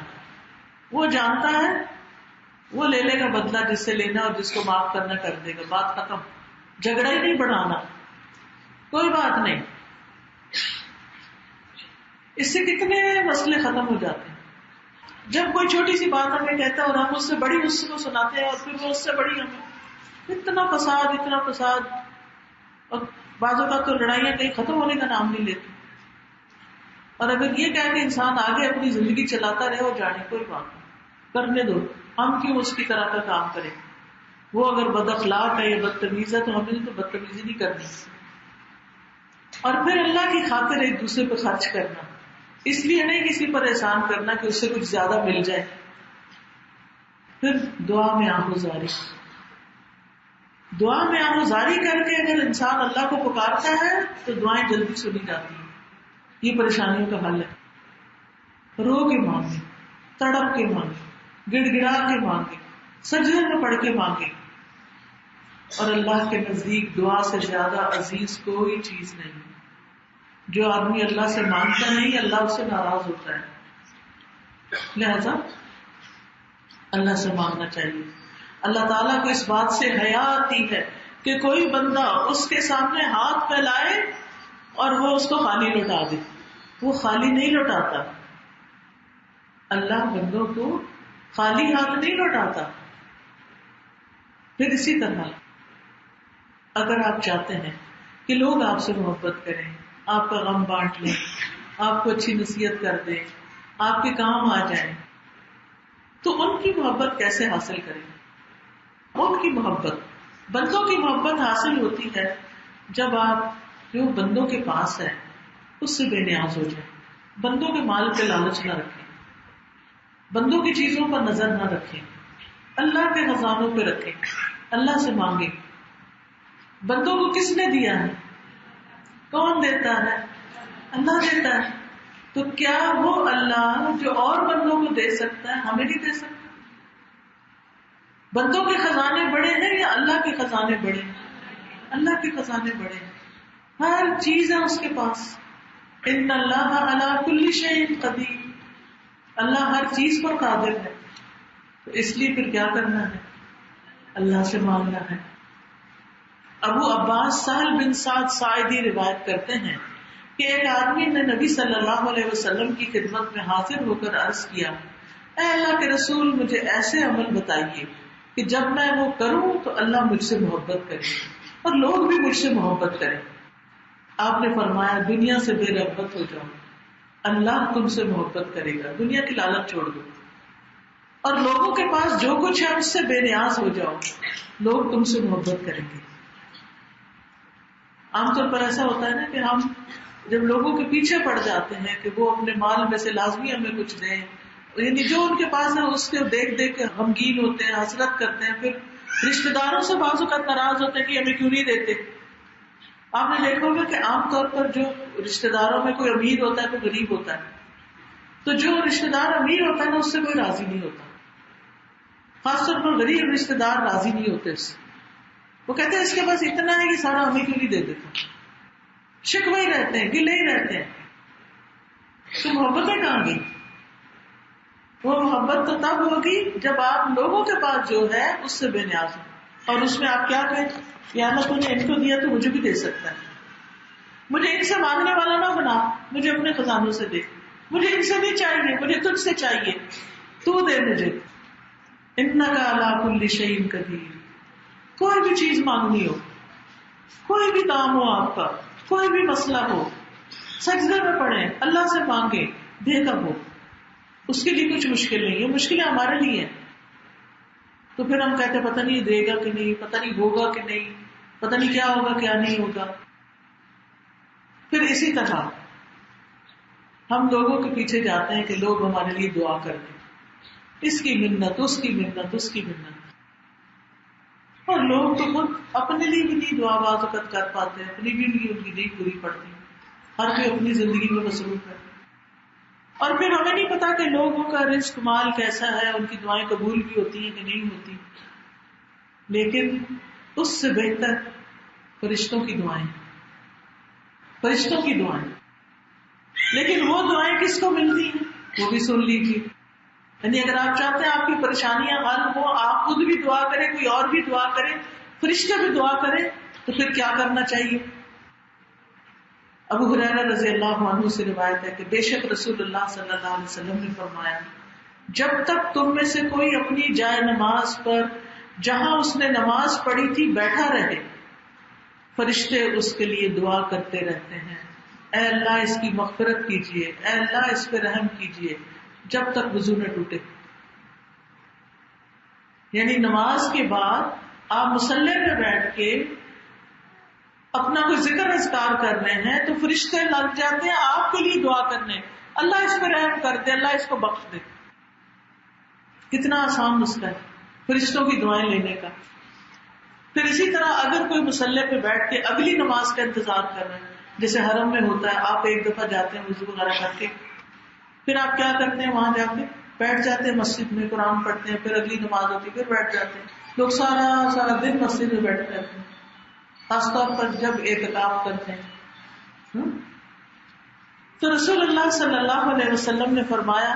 وہ جانتا ہے وہ لے لے گا بدلہ، جس سے لینا اور جس کو معاف کرنا کر دے گا، بات ختم. جھگڑا ہی نہیں بڑھانا، کوئی بات نہیں. اس سے کتنے مسئلے ختم ہو جاتے ہیں. جب کوئی چھوٹی سی بات ہمیں کہتا ہے اور ہم اس سے بڑی اس کو سناتے ہیں اور پھر وہ اس سے بڑی ہمیں، اتنا فساد. اور بعض اوقات تو لڑائیاں کہیں ختم ہونے کا نام نہیں لیتی. اور اگر یہ کہہ کہ انسان آگے اپنی زندگی چلاتا رہے اور جانے، کوئی بات نہیں، کرنے دو. ہم کیوں اس کی طرح کا کام کریں؟ وہ اگر بد اخلاق ہے یا بدتمیز ہے تو ہمیں تو بدتمیزی نہیں کرنی. اور پھر اللہ کی خاطر ایک دوسرے پہ خرچ کرنا، اس لیے نہیں کسی پر احسان کرنا کہ اس سے کچھ زیادہ مل جائے. پھر دعا میں آہوزاری، دعا میں آہوزاری کر کے اگر انسان اللہ کو پکارتا ہے تو دعائیں جلدی سنی جاتی ہیں. یہ پریشانیوں کا حل ہے. رو کے مانگے، تڑپ کے مانگے، گڑ گڑا کے مانگے، سجدے میں پڑھ کے مانگے. اور اللہ کے نزدیک دعا سے زیادہ عزیز کوئی چیز نہیں. جو آدمی اللہ سے مانگتا نہیں، اللہ اس سے ناراض ہوتا ہے. لہذا اللہ سے مانگنا چاہیے. اللہ تعالیٰ کو اس بات سے حیا آتی ہے کہ کوئی بندہ اس کے سامنے ہاتھ پھیلائے اور وہ اس کو خالی لوٹا دے. وہ خالی نہیں لوٹاتا. اللہ بندوں کو خالی ہاتھ نہیں لوٹاتا. پھر اسی طرح اگر آپ چاہتے ہیں کہ لوگ آپ سے محبت کریں، آپ کا غم بانٹ لیں، آپ کو اچھی نصیحت کر دیں، آپ کے کام آ جائیں، تو ان کی محبت کیسے حاصل کریں؟ ان کی محبت، بندوں کی محبت حاصل ہوتی ہے جب آپ جو بندوں کے پاس ہے اس سے بے نیاز ہو جائیں. بندوں کے مال پہ لالچ نہ رکھیں، بندوں کی چیزوں پر نظر نہ رکھیں، اللہ کے خزانوں پہ رکھیں، اللہ سے مانگیں. بندوں کو کس نے دیا ہے؟ کون دیتا ہے؟ اللہ دیتا ہے. تو کیا وہ اللہ جو اور بندوں کو دے سکتا ہے ہمیں نہیں دے سکتا؟ بندوں کے خزانے بڑے ہیں یا اللہ کے خزانے بڑے ہیں؟ اللہ کے خزانے بڑے ہیں. ہر چیز ہے اس کے پاس. ان اللہ علی کل شیء قدیر. اللہ ہر چیز پر قادر ہے. تو اس لیے پھر کیا کرنا ہے؟ اللہ سے مانگنا ہے. ابو عباس سہل بن سعد ساعدی روایت کرتے ہیں کہ ایک آدمی نے نبی صلی اللہ علیہ وسلم کی خدمت میں حاضر ہو کر عرض کیا، اے اللہ کے رسول، مجھے ایسے عمل بتائیے کہ جب میں وہ کروں تو اللہ مجھ سے محبت کرے اور لوگ بھی مجھ سے محبت کریں. آپ نے فرمایا، دنیا سے بے رغبت ہو جاؤ، اللہ تم سے محبت کرے گا. دنیا کی لالچ چھوڑ دو اور لوگوں کے پاس جو کچھ ہے اس سے بے نیاز ہو جاؤ، لوگ تم سے محبت کریں گے. عام طور پر ایسا ہوتا ہے نا کہ ہم جب لوگوں کے پیچھے پڑ جاتے ہیں کہ وہ اپنے مال میں سے لازمی ہمیں کچھ دیں، یعنی جو ان کے پاس ہے اس کے دیکھ دیکھ کے غمگین ہوتے ہیں، حسرت کرتے ہیں، پھر رشتے داروں سے بعض اوقات ناراض ہوتے ہیں کہ ہمیں کیوں نہیں دیتے. آپ نے دیکھا ہوگا کہ عام طور پر جو رشتے داروں میں کوئی امیر ہوتا ہے کوئی غریب ہوتا ہے، تو جو رشتے دار امیر ہوتا ہے نا اس سے کوئی راضی نہیں ہوتا. خاص طور پر غریب رشتے دار راضی نہیں ہوتے اس سے. وہ کہتے ہیں اس کے پاس اتنا ہے کہ سارا ہمیں کیوں نہیں دے دیتا. شکوے ہی رہتے ہیں، گلے ہی رہتے ہیں. تو محبتیں کہاں گئی؟ وہ محبت تو تب ہوگی جب آپ لوگوں کے پاس جو ہے اس سے بے نیاز ہو اور اس میں آپ کیا کہیں، یا اللہ تو نے ان کو دیا تو مجھے بھی دے سکتا ہے. مجھے ان سے مانگنے والا نہ بنا، مجھے اپنے خزانوں سے دے. مجھے ان سے نہیں چاہیے، مجھے تجھ سے چاہیے، تو دے مجھے. انک علی کل شیء قدیر. کوئی بھی چیز مانگنی ہو، کوئی بھی کام ہو آپ کا، کوئی بھی مسئلہ ہو، سجدے میں پڑھیں، اللہ سے مانگیں، دے گا وہ. اس کے لیے کچھ مشکل نہیں ہے، مشکلیں ہمارے لیے ہیں. تو پھر ہم کہتے ہیں پتہ نہیں دے گا کہ نہیں، پتہ نہیں ہوگا کہ نہیں، پتہ نہیں کیا ہوگا کیا نہیں ہوگا. پھر اسی طرح ہم لوگوں کے پیچھے جاتے ہیں کہ لوگ ہمارے لیے دعا کر دیں، اس کی منت، اس کی منت، اس کی منت. اور لوگ تو خود اپنے لیے بھی نہیں دعا بعض وقت کر پاتے، اپنی بھی ان کی نہیں پوری پڑتی. ہر کوئی اپنی زندگی میں مصروف ہے. اور پھر ہمیں نہیں پتا کہ لوگوں کا رزق مال کیسا ہے، ان کی دعائیں قبول بھی ہوتی ہیں کہ نہیں ہوتی. لیکن اس سے بہتر فرشتوں کی دعائیں، فرشتوں کی دعائیں. لیکن وہ دعائیں کس کو ملتی ہیں وہ بھی سن لیجیے. یعنی اگر آپ چاہتے ہیں آپ کی پریشانیاں حل ہو، آپ خود بھی دعا کریں، کوئی اور بھی دعا کرے، فرشتے بھی دعا کریں، تو پھر کیا کرنا چاہیے؟ ابو ہریرہ رضی اللہ عنہ سے روایت ہے کہ بے شک رسول اللہ صلی اللہ علیہ وسلم نے فرمایا، جب تک تم میں سے کوئی اپنی جائے نماز پر جہاں اس نے نماز پڑھی تھی بیٹھا رہے، فرشتے اس کے لیے دعا کرتے رہتے ہیں، اے اللہ اس کی مغفرت کیجیے، اے اللہ اس پہ رحم کیجیے، جب تک وضو نہ ٹوٹے۔ یعنی نماز کے بعد آپ مصلی پہ بیٹھ کے اپنا کوئی ذکر اذکار کر رہے ہیں تو فرشتے لگ جاتے ہیں آپ کے لیے دعا کرنے، اللہ اس پہ رحم کر دے، اللہ اس کو بخش دے۔ کتنا آسان نسخہ ہے فرشتوں کی دعائیں لینے کا۔ پھر اسی طرح اگر کوئی مصلی پہ بیٹھ کے اگلی نماز کا انتظار کر رہے ہیں، جیسے حرم میں ہوتا ہے، آپ ایک دفعہ جاتے ہیں وضو وغیرہ کر کے، پھر آپ کیا کرتے ہیں، وہاں جا کے بیٹھ جاتے ہیں مسجد میں، قرآن پڑھتے ہیں، پھر اگلی نماز ہوتی ہے پھر بیٹھ جاتے ہیں۔ لوگ سارا دن مسجد میں بیٹھے رہتے ہیں، خاص طور پر جب اعتکاف کرتے ہیں۔ تو رسول اللہ صلی اللہ علیہ وسلم نے فرمایا،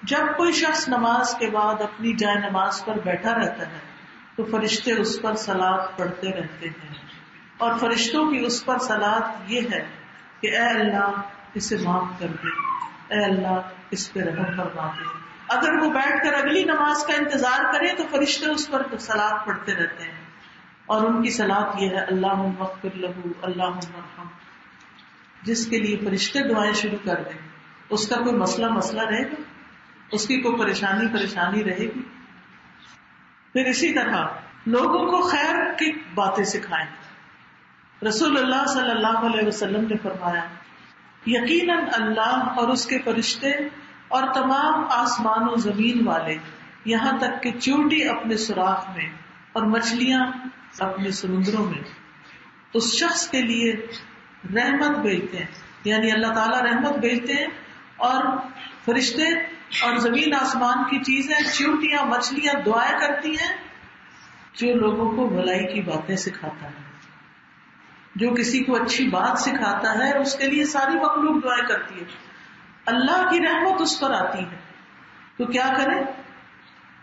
جب کوئی شخص نماز کے بعد اپنی جائے نماز پر بیٹھا رہتا ہے تو فرشتے اس پر صلات پڑھتے رہتے ہیں، اور فرشتوں کی اس پر صلات یہ ہے کہ اے اللہ اسے معاف کر دے، اے اللہ اس پہ رحم فرما دے۔ اگر وہ بیٹھ کر اگلی نماز کا انتظار کرے تو فرشتے اس پر صلات پڑھتے رہتے ہیں، اور ان کی صلات یہ ہے اللہم اغفر لہ، اللہم ارحم۔ جس کے لیے فرشتے دعائیں شروع کر دیں اس کا کوئی مسئلہ رہے گا، اس کی کوئی پریشانی رہے گی۔ پھر اسی طرح لوگوں کو خیر کی باتیں سکھائیں۔ رسول اللہ صلی اللہ علیہ وسلم نے فرمایا، یقیناً اللہ اور اس کے فرشتے اور تمام آسمان و زمین والے، یہاں تک کہ چیونٹی اپنے سوراخ میں اور مچھلیاں اپنے سمندروں میں، اس شخص کے لیے رحمت بھیجتے ہیں، یعنی اللہ تعالیٰ رحمت بھیجتے ہیں، اور فرشتے اور زمین آسمان کی چیزیں، چیونٹیاں، مچھلیاں دعائیں کرتی ہیں۔ جو لوگوں کو بھلائی کی باتیں سکھاتا ہے، جو کسی کو اچھی بات سکھاتا ہے، اس کے لیے ساری مخلوق دعائیں کرتی ہے، اللہ کی رحمت اس پر آتی ہے۔ تو کیا کریں؟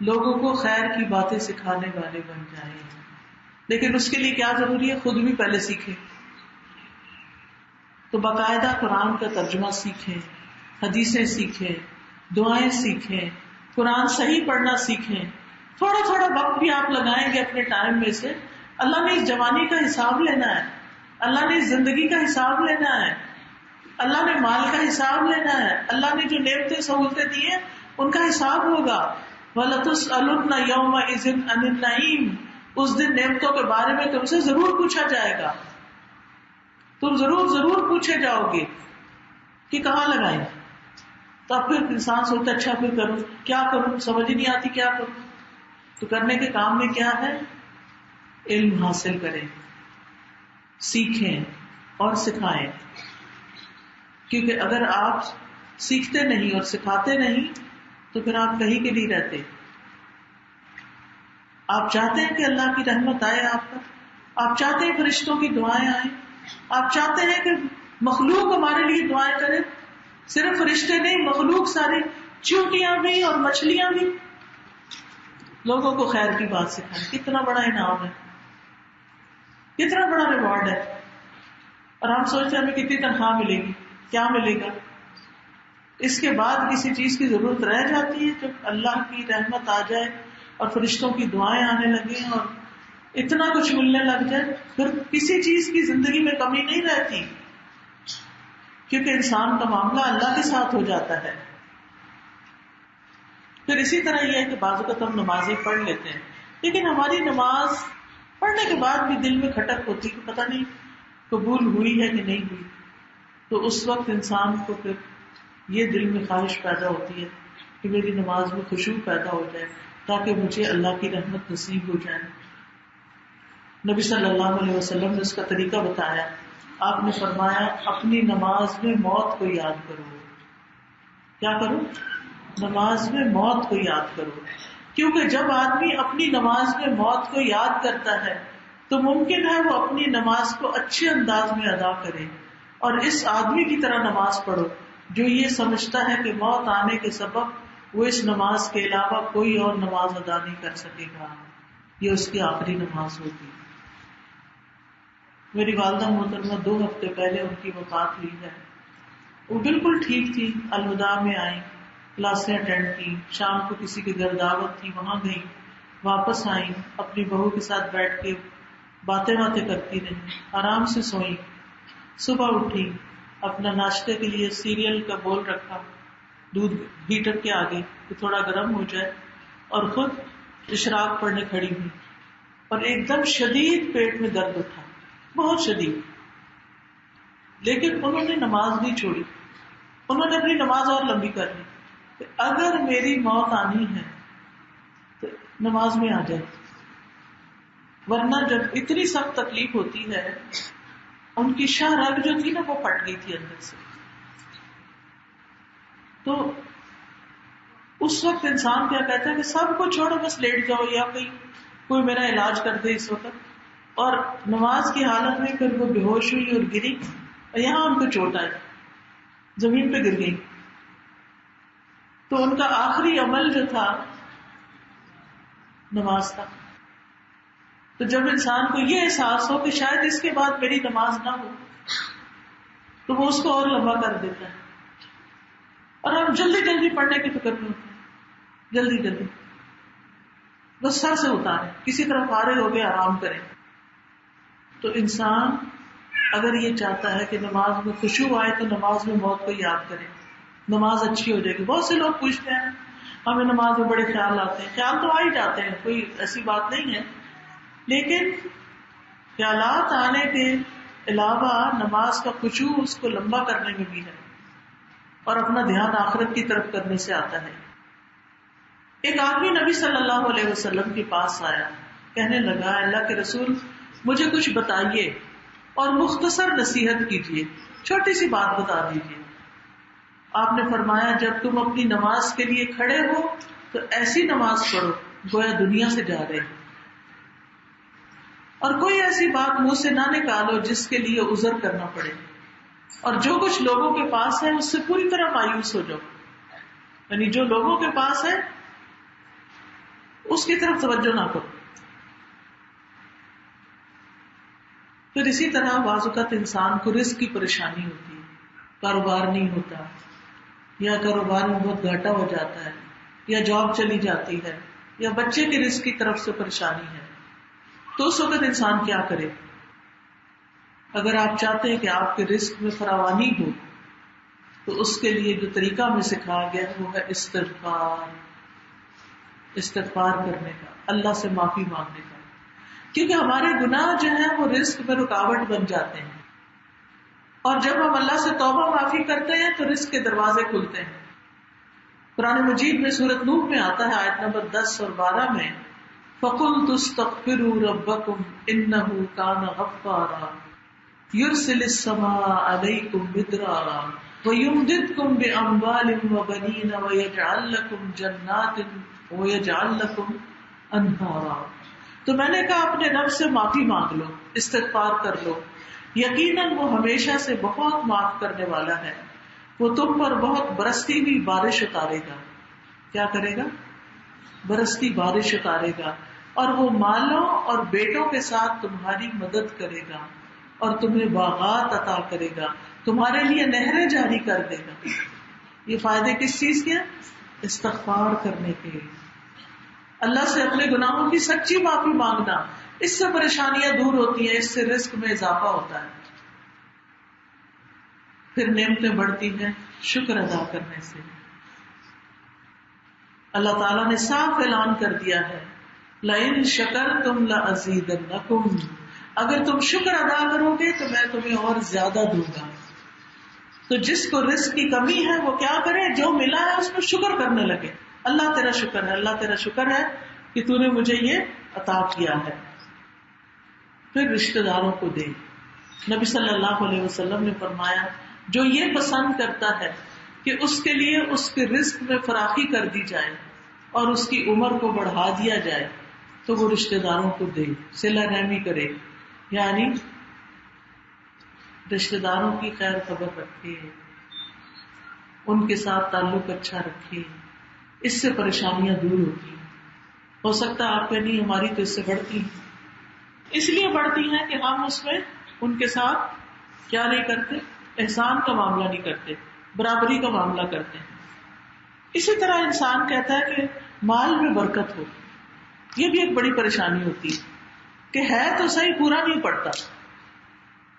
لوگوں کو خیر کی باتیں سکھانے والے بن جائیں، لیکن اس کے لیے کیا ضروری ہے؟ خود بھی پہلے سیکھیں۔ تو باقاعدہ قرآن کا ترجمہ سیکھیں، حدیثیں سیکھیں، دعائیں سیکھیں، قرآن صحیح پڑھنا سیکھیں۔ تھوڑا تھوڑا وقت بھی آپ لگائیں گے اپنے ٹائم میں سے، اللہ نے اس جوانی کا حساب لینا ہے، اللہ نے اس زندگی کا حساب لینا ہے، اللہ نے مال کا حساب لینا ہے، اللہ نے جو نعمتیں سہولتیں دی ہیں ان کا حساب ہوگا۔ وَلَتُسْأَلُنَّ يَوْمَئِذٍ عَنِ النَّعِيمِ، اس دن نعمتوں کے بارے میں تم سے ضرور پوچھا جائے گا، تم ضرور پوچھے جاؤ گے کہ کہاں لگائیں۔ تو اب پھر انسان سوچتا اچھا پھر کروں کیا کروں، سمجھ ہی نہیں آتی کیا کروں۔ تو کرنے کے کام میں کیا ہے؟ علم حاصل کریں، سیکھیں اور سکھائیں، کیونکہ اگر آپ سیکھتے نہیں اور سکھاتے نہیں تو پھر آپ کہیں کے نہیں رہتے۔ آپ چاہتے ہیں کہ اللہ کی رحمت آئے آپ پر، آپ چاہتے ہیں فرشتوں کی دعائیں آئیں، آپ چاہتے ہیں کہ مخلوق ہمارے لیے دعائیں کرے، صرف فرشتے نہیں، مخلوق ساری، چیونٹیاں بھی اور مچھلیاں بھی، لوگوں کو خیر کی بات سکھائیں۔ کتنا بڑا انعام ہے، کتنا بڑا ریوارڈ ہے۔ اور ہم سوچتے ہیں ہمیں کتنی تنخواہ ملے گی، کیا ملے گا۔ اس کے بعد کسی چیز کی ضرورت رہ جاتی ہے جب اللہ کی رحمت آ جائے اور فرشتوں کی دعائیں آنے لگیں اور اتنا کچھ ملنے لگ جائے، پھر کسی چیز کی زندگی میں کمی نہیں رہتی، کیونکہ انسان کا معاملہ اللہ کے ساتھ ہو جاتا ہے۔ پھر اسی طرح یہ ہے کہ بعض اوقات ہم نمازیں پڑھ لیتے ہیں، لیکن ہماری نماز پڑھنے کے بعد بھی دل میں کھٹک ہوتی کہ پتہ نہیں قبول ہوئی ہے کہ نہیں ہوئی۔ تو اس وقت انسان کو پھر یہ دل میں خواہش پیدا ہوتی ہے کہ میری نماز میں خشوع پیدا ہو جائے تاکہ مجھے اللہ کی رحمت نصیب ہو جائے۔ نبی صلی اللہ علیہ وسلم نے اس کا طریقہ بتایا۔ آپ نے فرمایا اپنی نماز میں موت کو یاد کرو۔ کیا کرو؟ نماز میں موت کو یاد کرو، کیونکہ جب آدمی اپنی نماز میں موت کو یاد کرتا ہے تو ممکن ہے وہ اپنی نماز کو اچھے انداز میں ادا کرے، اور اس آدمی کی طرح نماز پڑھو جو یہ سمجھتا ہے کہ موت آنے کے سبب وہ اس نماز کے علاوہ کوئی اور نماز ادا نہیں کر سکے گا، یہ اس کی آخری نماز ہوگی۔ میری والدہ محترمہ 2 ہفتے پہلے ان کی وفات ہوئی ہے۔ وہ بالکل ٹھیک تھی، الوداع میں آئی، کلاسیں اٹینڈ کی، شام کو کسی کے گھر دعوت تھی وہاں گئی، واپس آئی، اپنی بہو کے ساتھ بیٹھ کے باتیں کرتی رہی، آرام سے سوئی۔ صبح اٹھی، اپنا ناشتے کے لیے سیریل کا بول رکھا دودھ ہیٹر کے آگے کہ تھوڑا گرم ہو جائے، اور خود اشراق پڑھنے کھڑی ہوئی، اور ایک دم شدید پیٹ میں درد اٹھا، بہت شدید، لیکن انہوں نے نماز نہیں چھوڑی، انہوں نے اپنی نماز اور لمبی کر لی کہ اگر میری موت آنی ہے تو نماز میں آ جائے، ورنہ جب اتنی سخت تکلیف ہوتی ہے، ان کی شاہ رگ جو تھی نا وہ پھٹ گئی تھی اندر سے، تو اس وقت انسان کیا کہتا ہے کہ سب کو چھوڑو بس لیٹ جاؤ، یا کوئی میرا علاج کر دے اس وقت، اور نماز کی حالت میں پھر وہ بے ہوش ہوئی اور گری، اور یہاں ان کو چوٹ آئی، زمین پہ گر گئی۔ تو ان کا آخری عمل جو تھا نماز تھا۔ تو جب انسان کو یہ احساس ہو کہ شاید اس کے بعد میری نماز نہ ہو، تو وہ اس کو اور لمبا کر دیتا ہے، اور ہم جلدی جلدی پڑھنے کی فکر میں ہوتے ہیں، جلدی جلدی بس سر سے اتارے، کسی طرح فارغ ہو کے آرام کریں۔ تو انسان اگر یہ چاہتا ہے کہ نماز میں خشوع آئے تو نماز میں موت کو یاد کرے، نماز اچھی ہو جائے گی۔ بہت سے لوگ پوچھتے ہیں ہمیں نماز میں بڑے خیال آتے ہیں، خیال تو آ ہی جاتے ہیں، کوئی ایسی بات نہیں ہے، لیکن خیالات آنے کے علاوہ نماز کا خشوع اس کو لمبا کرنے میں بھی ہے، اور اپنا دھیان آخرت کی طرف کرنے سے آتا ہے۔ ایک آدمی نبی صلی اللہ علیہ وسلم کے پاس آیا، کہنے لگا اللہ کے رسول مجھے کچھ بتائیے اور مختصر نصیحت کیجیے، چھوٹی سی بات بتا دیجیے۔ آپ نے فرمایا جب تم اپنی نماز کے لیے کھڑے ہو تو ایسی نماز پڑھو گویا دنیا سے جا رہے ہو، اور کوئی ایسی بات منہ سے نہ نکالو جس کے لیے عذر کرنا پڑے، اور جو کچھ لوگوں کے پاس ہے اس سے پوری طرح مایوس ہو جاؤ، یعنی جو لوگوں کے پاس ہے اس کی طرف توجہ نہ کرو۔ پھر اسی طرح بعض اوقات انسان کو رزق کی پریشانی ہوتی ہے، کاروبار نہیں ہوتا، یا کاروبار میں بہت گھاٹا ہو جاتا ہے، یا جاب چلی جاتی ہے، یا بچے کے رزق کی طرف سے پریشانی ہے، تو اس وقت انسان کیا کرے؟ اگر آپ چاہتے ہیں کہ آپ کے رزق میں فراوانی ہو تو اس کے لیے جو طریقہ میں سکھایا گیا وہ ہے استغفار کرنے کا، اللہ سے معافی مانگنے کا، کیونکہ ہمارے گناہ جو ہیں وہ رزق میں رکاوٹ بن جاتے ہیں، اور جب ہم اللہ سے توبہ معافی کرتے ہیں تو رزق کے دروازے کھلتے ہیں۔ قرآن مجید میں سورۃ نوح میں آتا ہے آیت نمبر 10 اور 12 میں فَقُلْتُ اسْتَغْفِرُوا رَبَّكُمْ إِنَّهُ كَانَ غَفَّارًا يُرْسِلِ السَّمَاءَ عَلَيْكُمْ مِدْرَارًا وَيُمْدِدْكُمْ بِأَمْوَالٍ وَبَنِينَ وَيَجْعَلْ لَكُمْ جَنَّاتٍ وَيَجْعَلْ لَكُمْ أَنْهَارًا۔ تو میں نے کہا اپنے رب سے معافی مانگ لو، استغفار کر لو، یقیناً وہ ہمیشہ سے بہت معاف کرنے والا ہے، وہ تم پر بہت برستی ہوئی بارش اتارے گا۔ کیا کرے گا؟ برستی بارش اتارے گا، اور وہ مالوں اور بیٹوں کے ساتھ تمہاری مدد کرے گا، اور تمہیں باغات عطا کرے گا، تمہارے لیے نہریں جاری کر دے گا۔ یہ فائدے کس چیز کے؟ استغفار کرنے کے، اللہ سے اپنے گناہوں کی سچی معافی مانگنا، اس سے پریشانیاں دور ہوتی ہیں، اس سے رزق میں اضافہ ہوتا ہے۔ پھر نعمتیں بڑھتی ہیں شکر ادا کرنے سے۔ اللہ تعالیٰ نے صاف اعلان کر دیا ہے لَإِن شَكَرْتُمْ لَأَزِيدَنَّكُمْ، اگر تم شکر ادا کرو گے تو میں تمہیں اور زیادہ دوں گا۔ تو جس کو رزق کی کمی ہے وہ کیا کرے؟ جو ملا ہے اس میں شکر کرنے لگے، اللہ تیرا شکر ہے، اللہ تیرا شکر ہے کہ تو نے مجھے یہ عطا کیا ہے۔ پھر رشتہ داروں کو دے۔ نبی صلی اللہ علیہ وسلم نے فرمایا جو یہ پسند کرتا ہے کہ اس کے لیے اس کے رزق میں فراخی کر دی جائے اور اس کی عمر کو بڑھا دیا جائے تو وہ رشتہ داروں کو دے، صلہ رحمی کرے، یعنی رشتہ داروں کی خیر خبر رکھے، ان کے ساتھ تعلق اچھا رکھے، اس سے پریشانیاں دور ہوتی ہیں. ہو سکتا ہے آپ کہ نہیں ہماری تو اس سے بڑھتی ہیں. اس لیے بڑھتی ہیں کہ ہم اس میں ان کے ساتھ کیا نہیں کرتے، احسان کا معاملہ نہیں کرتے، برابری کا معاملہ کرتے ہیں. اسی طرح انسان کہتا ہے کہ مال میں برکت ہو، یہ بھی ایک بڑی پریشانی ہوتی ہے کہ ہے تو صحیح پورا نہیں پڑتا،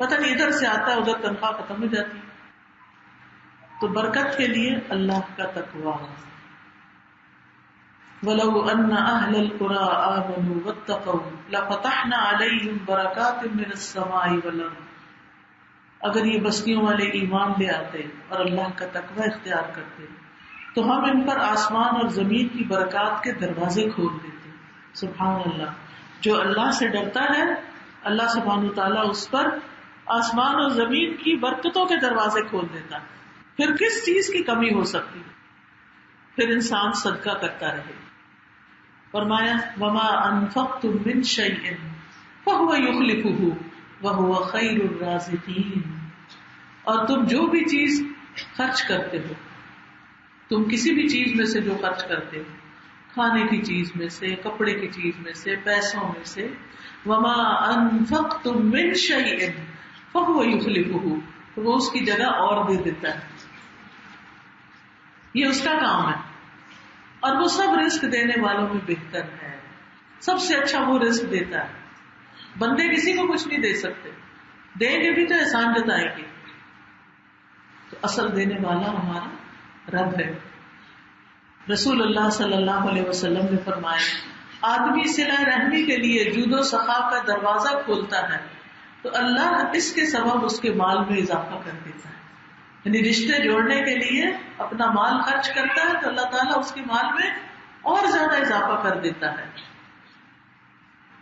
پتہ نہیں ادھر سے آتا ہے ادھر تنخواہ ختم ہو جاتی. تو برکت کے لیے اللہ کا تقویٰ. وَلَوْ أَنَّ أَهْلَ الْقُرَىٰ آمَنُوا وَاتَّقَوْا لَفَتَحْنَا عَلَيْهِمْ بَرَكَاتٍ مِّنَ السَّمَاءِ وَالْأَرْضِ. اگر یہ بستیوں والے ایمان لے آتے اور اللہ کا تقویٰ اختیار کرتے تو ہم ان پر آسمان اور زمین کی برکات کے دروازے کھول دیتے. سبحان اللہ. جو اللہ سے ڈرتا ہے اللہ سبحانہ وتعالیٰ اس پر آسمان اور زمین کی برکتوں کے دروازے کھول دیتا. پھر کس چیز کی کمی ہو سکتی؟ پھر انسان صدقہ کرتا رہے. فرمایا وما انفقتم من شيء فهو يخلفه وهو خير الرازقين. اور تم جو بھی چیز خرچ کرتے ہو، تم کسی بھی چیز میں سے جو خرچ کرتے ہو، کھانے کی چیز میں سے، کپڑے کی چیز میں سے، پیسوں میں سے، وما انفقتم من شيء فهو يخلفه، تو وہ اس کی جگہ اور دے دیتا ہے. یہ اس کا کام ہے. اور وہ سب رزق دینے والوں میں بہتر ہے. سب سے اچھا وہ رزق دیتا ہے. بندے کسی کو کچھ نہیں دے سکتے، دیں گے بھی تو احسان جتائیں گے. تو اصل دینے والا ہمارا رب ہے. رسول اللہ صلی اللہ علیہ وسلم نے فرمایا آدمی صلہ رحمی کے لیے جود و سخا کا دروازہ کھولتا ہے تو اللہ اس کے سبب اس کے مال میں اضافہ کر دیتا ہے. یعنی رشتے جوڑنے کے لیے اپنا مال خرچ کرتا ہے تو اللہ تعالیٰ اس کے مال میں اور زیادہ اضافہ کر دیتا ہے.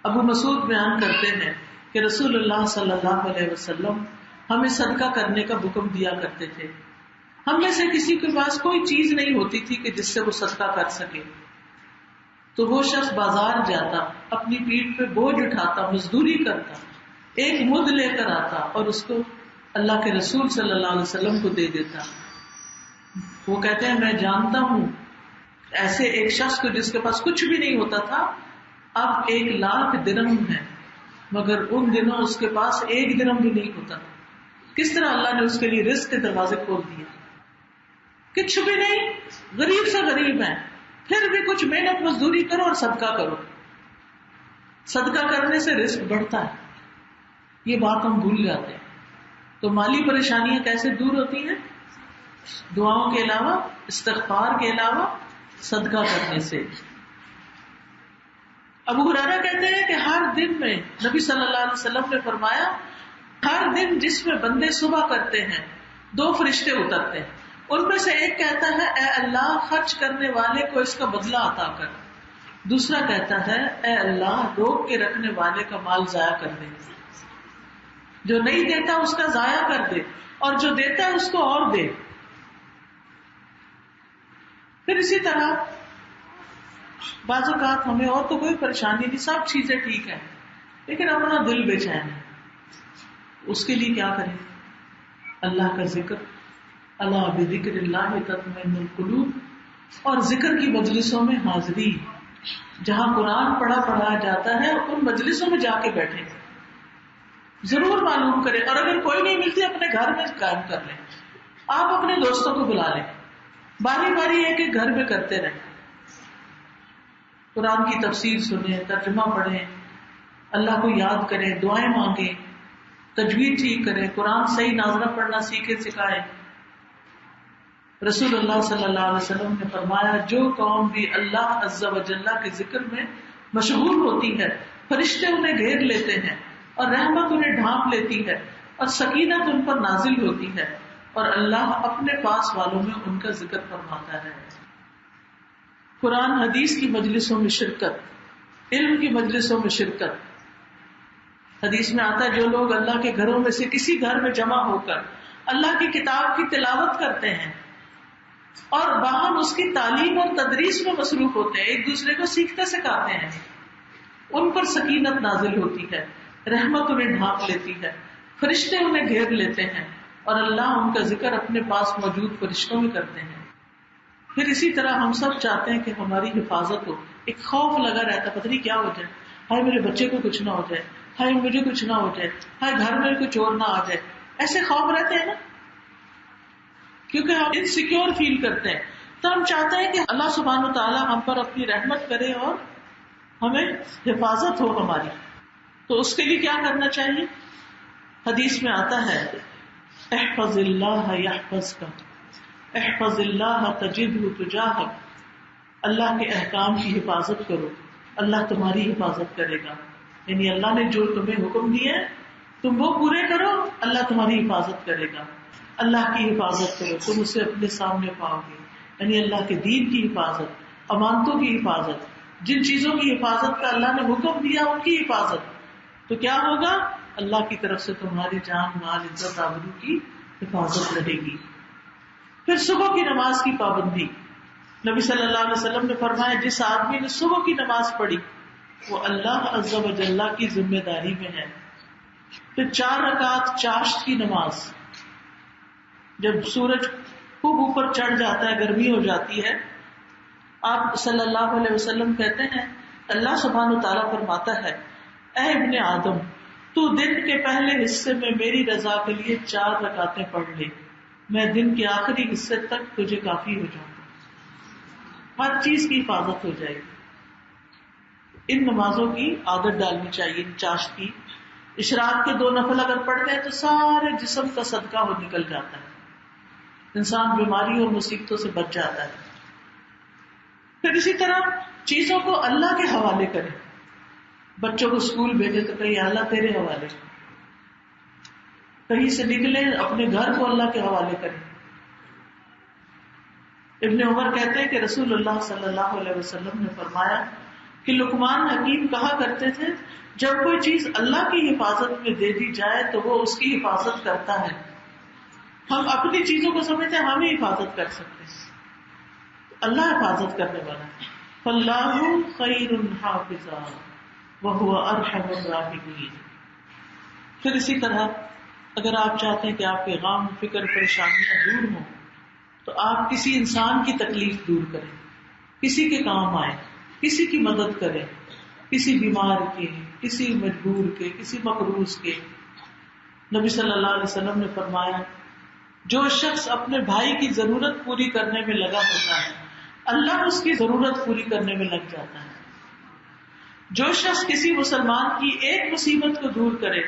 ابو مسعود بیان کرتے ہیں کہ رسول اللہ صلی اللہ علیہ وسلم ہمیں صدقہ کرنے کا حکم دیا کرتے تھے. ہم میں سے کسی کے پاس کوئی چیز نہیں ہوتی تھی کہ جس سے وہ صدقہ کر سکے تو وہ شخص بازار جاتا، اپنی پیٹھ پہ بوجھ اٹھاتا، مزدوری کرتا، ایک مد لے کر آتا اور اس کو اللہ کے رسول صلی اللہ علیہ وسلم کو دے دیتا. وہ کہتے ہیں میں جانتا ہوں ایسے ایک شخص کو جس کے پاس کچھ بھی نہیں ہوتا تھا اب 1,00,000 درہم ہے، مگر ان دنوں اس کے پاس 1 درہم بھی نہیں ہوتا تھا. کس طرح اللہ نے اس کے لیے رزق کے دروازے کھول دیے. کچھ بھی نہیں، غریب سے غریب ہے، پھر بھی کچھ محنت مزدوری کرو اور صدقہ کرو. صدقہ کرنے سے رزق بڑھتا ہے. یہ بات ہم بھول جاتے ہیں. تو مالی پریشانیاں کیسے دور ہوتی ہیں؟ دعاؤں کے علاوہ، استغفار کے علاوہ صدقہ کرنے سے. ابو ہریرہ کہتے ہیں کہ ہر دن میں نبی صلی اللہ علیہ وسلم نے فرمایا ہر دن جس میں بندے صبح کرتے ہیں 2 فرشتے اترتے ہیں. ان میں سے ایک کہتا ہے اے اللہ خرچ کرنے والے کو اس کا بدلہ عطا کر. دوسرا کہتا ہے اے اللہ روک کے رکھنے والے کا مال ضائع کر دے. جو نہیں دیتا اس کا ضائع کر دے اور جو دیتا ہے اس کو اور دے. پھر اسی طرح بعض اوقات ہمیں اور تو کوئی پریشانی نہیں، سب چیزیں ٹھیک ہیں، لیکن اپنا دل بے چین ہے. اس کے لیے کیا کریں؟ اللہ کا ذکر. اللہ بذکر اللہ تطمئن القلوب. اور ذکر کی مجلسوں میں حاضری، جہاں قرآن پڑھایا جاتا ہے ان مجلسوں میں جا کے بیٹھیں، ضرور معلوم کریں. اور اگر کوئی نہیں ملتی اپنے گھر میں قائم کر لیں. آپ اپنے دوستوں کو بلا لیں، باری باری ایک ایک گھر میں کرتے رہیں. قرآن کی تفسیر سنیں، ترجمہ پڑھیں، اللہ کو یاد کریں، دعائیں مانگیں، تجوید ٹھیک کریں، قرآن صحیح ناظرہ پڑھنا سیکھیں سکھائیں. رسول اللہ صلی اللہ علیہ وسلم نے فرمایا جو قوم بھی اللہ عز و جل کے ذکر میں مشغول ہوتی ہے فرشتے انہیں گھیر لیتے ہیں اور رحمت انہیں ڈھانپ لیتی ہے اور سکینت ان پر نازل ہوتی ہے اور اللہ اپنے پاس والوں میں ان کا ذکر فرماتا ہے. قرآن حدیث کی مجلسوں میں شرکت، علم کی مجلسوں میں شرکت. حدیث میں آتا ہے جو لوگ اللہ کے گھروں میں سے کسی گھر میں جمع ہو کر اللہ کی کتاب کی تلاوت کرتے ہیں اور باہم اس کی تعلیم اور تدریس میں مصروف ہوتے ہیں، ایک دوسرے کو سیکھتے سکھاتے ہیں، ان پر سکینت نازل ہوتی ہے، رحمت انہیں ڈھانپ لیتی ہے، فرشتے انہیں گھیر لیتے ہیں اور اللہ ان کا ذکر اپنے پاس موجود فرشتوں میں کرتے ہیں. پھر اسی طرح ہم سب چاہتے ہیں کہ ہماری حفاظت ہو. ایک خوف لگا رہتا ہے، پتہ نہیں کیا ہو جائے، ہائے میرے بچے کو کچھ نہ ہو جائے، ہائے مجھے کچھ نہ ہو جائے، ہائے گھر میں کوئی چور نہ آ جائے. ایسے خوف رہتے ہیں نا، کیونکہ ہم انسیکیور فیل کرتے ہیں. تو ہم چاہتے ہیں کہ اللہ سبحانہ و تعالیٰ ہم پر اپنی رحمت کرے اور ہمیں حفاظت ہو ہماری. تو اس کے لیے کیا کرنا چاہیے؟ حدیث میں آتا ہے احفظ اللہ یحفظک، احفظ اللہ تجدہ تجاہک، اللہ کے احکام کی حفاظت کرو، اللہ تمہاری حفاظت کرے گا. یعنی اللہ نے جو تمہیں حکم دیے تم وہ پورے کرو، اللہ تمہاری حفاظت کرے گا. اللہ کی حفاظت کرو، تم اسے اپنے سامنے پاؤ گے. یعنی اللہ کے دین کی حفاظت، امانتوں کی حفاظت، جن چیزوں کی حفاظت کا اللہ نے حکم دیا ان کی حفاظت. تو کیا ہوگا؟ اللہ کی طرف سے تمہاری جان مال عزت آبرو کی حفاظت رہے گی. پھر صبح کی نماز کی پابندی. نبی صلی اللہ علیہ وسلم نے فرمایا جس آدمی نے صبح کی نماز پڑھی وہ اللہ عز و جل کی ذمہ داری میں ہے. پھر 4 رکعت چاشت کی نماز. جب سورج خوب اوپر چڑھ جاتا ہے، گرمی ہو جاتی ہے، آپ صلی اللہ علیہ وسلم کہتے ہیں اللہ سبحانہ تعالیٰ فرماتا ہے اے ابن آدم تو دن کے پہلے حصے میں میری رضا کے لیے 4 رکعتیں پڑھ لے، میں دن کے آخری حصے تک تجھے کافی ہو جاؤں گا. ہر چیز کی حفاظت ہو جائے گی. ان نمازوں کی عادت ڈالنی چاہیے. چاشت کی، اشراق کے 2 نفل اگر پڑھتے ہیں تو سارے جسم کا صدقہ وہ نکل جاتا ہے، انسان بیماری اور مصیبتوں سے بچ جاتا ہے. پھر اسی طرح چیزوں کو اللہ کے حوالے کریں. بچوں کو اسکول بھیجے تو کہیں اللہ تیرے حوالے، کہیں سے نکلے اپنے گھر کو اللہ کے حوالے کریں. ابن عمر کہتے ہیں کہ رسول اللہ صلی اللہ علیہ وسلم نے فرمایا کہ لقمان حکیم کہا کرتے تھے جب کوئی چیز اللہ کی حفاظت میں دے دی جائے تو وہ اس کی حفاظت کرتا ہے. ہم اپنی چیزوں کو سمجھتے ہیں ہم ہی حفاظت کر سکتے ہیں، اللہ حفاظت کرنے والا ہے. فاللہ خیر حافظا وہو ارحم الراحمین. پھر اسی طرح اگر آپ چاہتے ہیں کہ آپ کے غم فکر پریشانیاں دور ہوں تو آپ کسی انسان کی تکلیف دور کریں، کسی کے کام آئیں، کسی کی مدد کریں، کسی بیمار کے، کسی مجبور کے، کسی مقروض کے. نبی صلی اللہ علیہ وسلم نے فرمایا جو شخص اپنے بھائی کی ضرورت پوری کرنے میں لگا ہوتا ہے اللہ اس کی ضرورت پوری کرنے میں لگ جاتا ہے. جو شخص کسی مسلمان کی ایک مصیبت کو دور کرے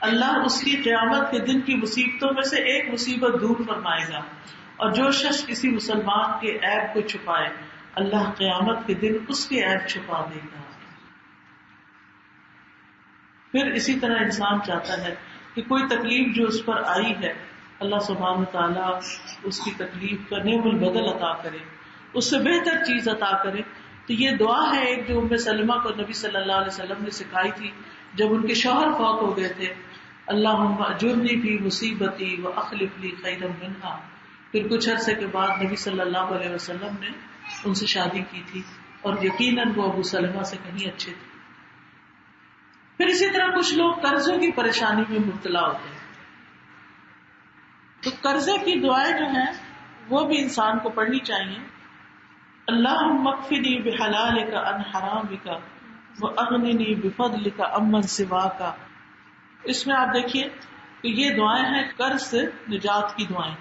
اللہ اس کی قیامت کے دن کی مصیبتوں میں سے ایک مصیبت دور فرمائے گا. اور جو شخص کسی مسلمان کے عیب کو چھپائے اللہ قیامت کے دن اس کے عیب چھپا دے گا. پھر اسی طرح انسان چاہتا ہے کہ کوئی تکلیف جو اس پر آئی ہے اللہ سبحانہ تعالیٰ اس کی تکلیف کا نعم البدل عطا کرے، اس سے بہتر چیز عطا کرے. تو یہ دعا ہے ایک جو ام سلمہ کو نبی صلی اللہ علیہ وسلم نے سکھائی تھی جب ان کے شوہر فوت ہو گئے تھے. اللہم اجرنی فی مصیبتی واخلف لی خیرا منہا. پھر کچھ عرصے کے بعد نبی صلی اللہ علیہ وسلم نے ان سے شادی کی تھی اور یقیناً وہ ابو سلمہ سے کہیں اچھے تھے. پھر اسی طرح کچھ لوگ قرضوں کی پریشانی میں مبتلا ہوتے ہیں تو قرضے کی دعائیں جو ہیں وہ بھی انسان کو پڑھنی چاہیے. اللہم اکفنی بحلالک عن حرامک واغننی بفضلک عمن سواک. اس میں آپ دیکھیے کہ یہ دعائیں ہیں قرض سے نجات کی دعائیں.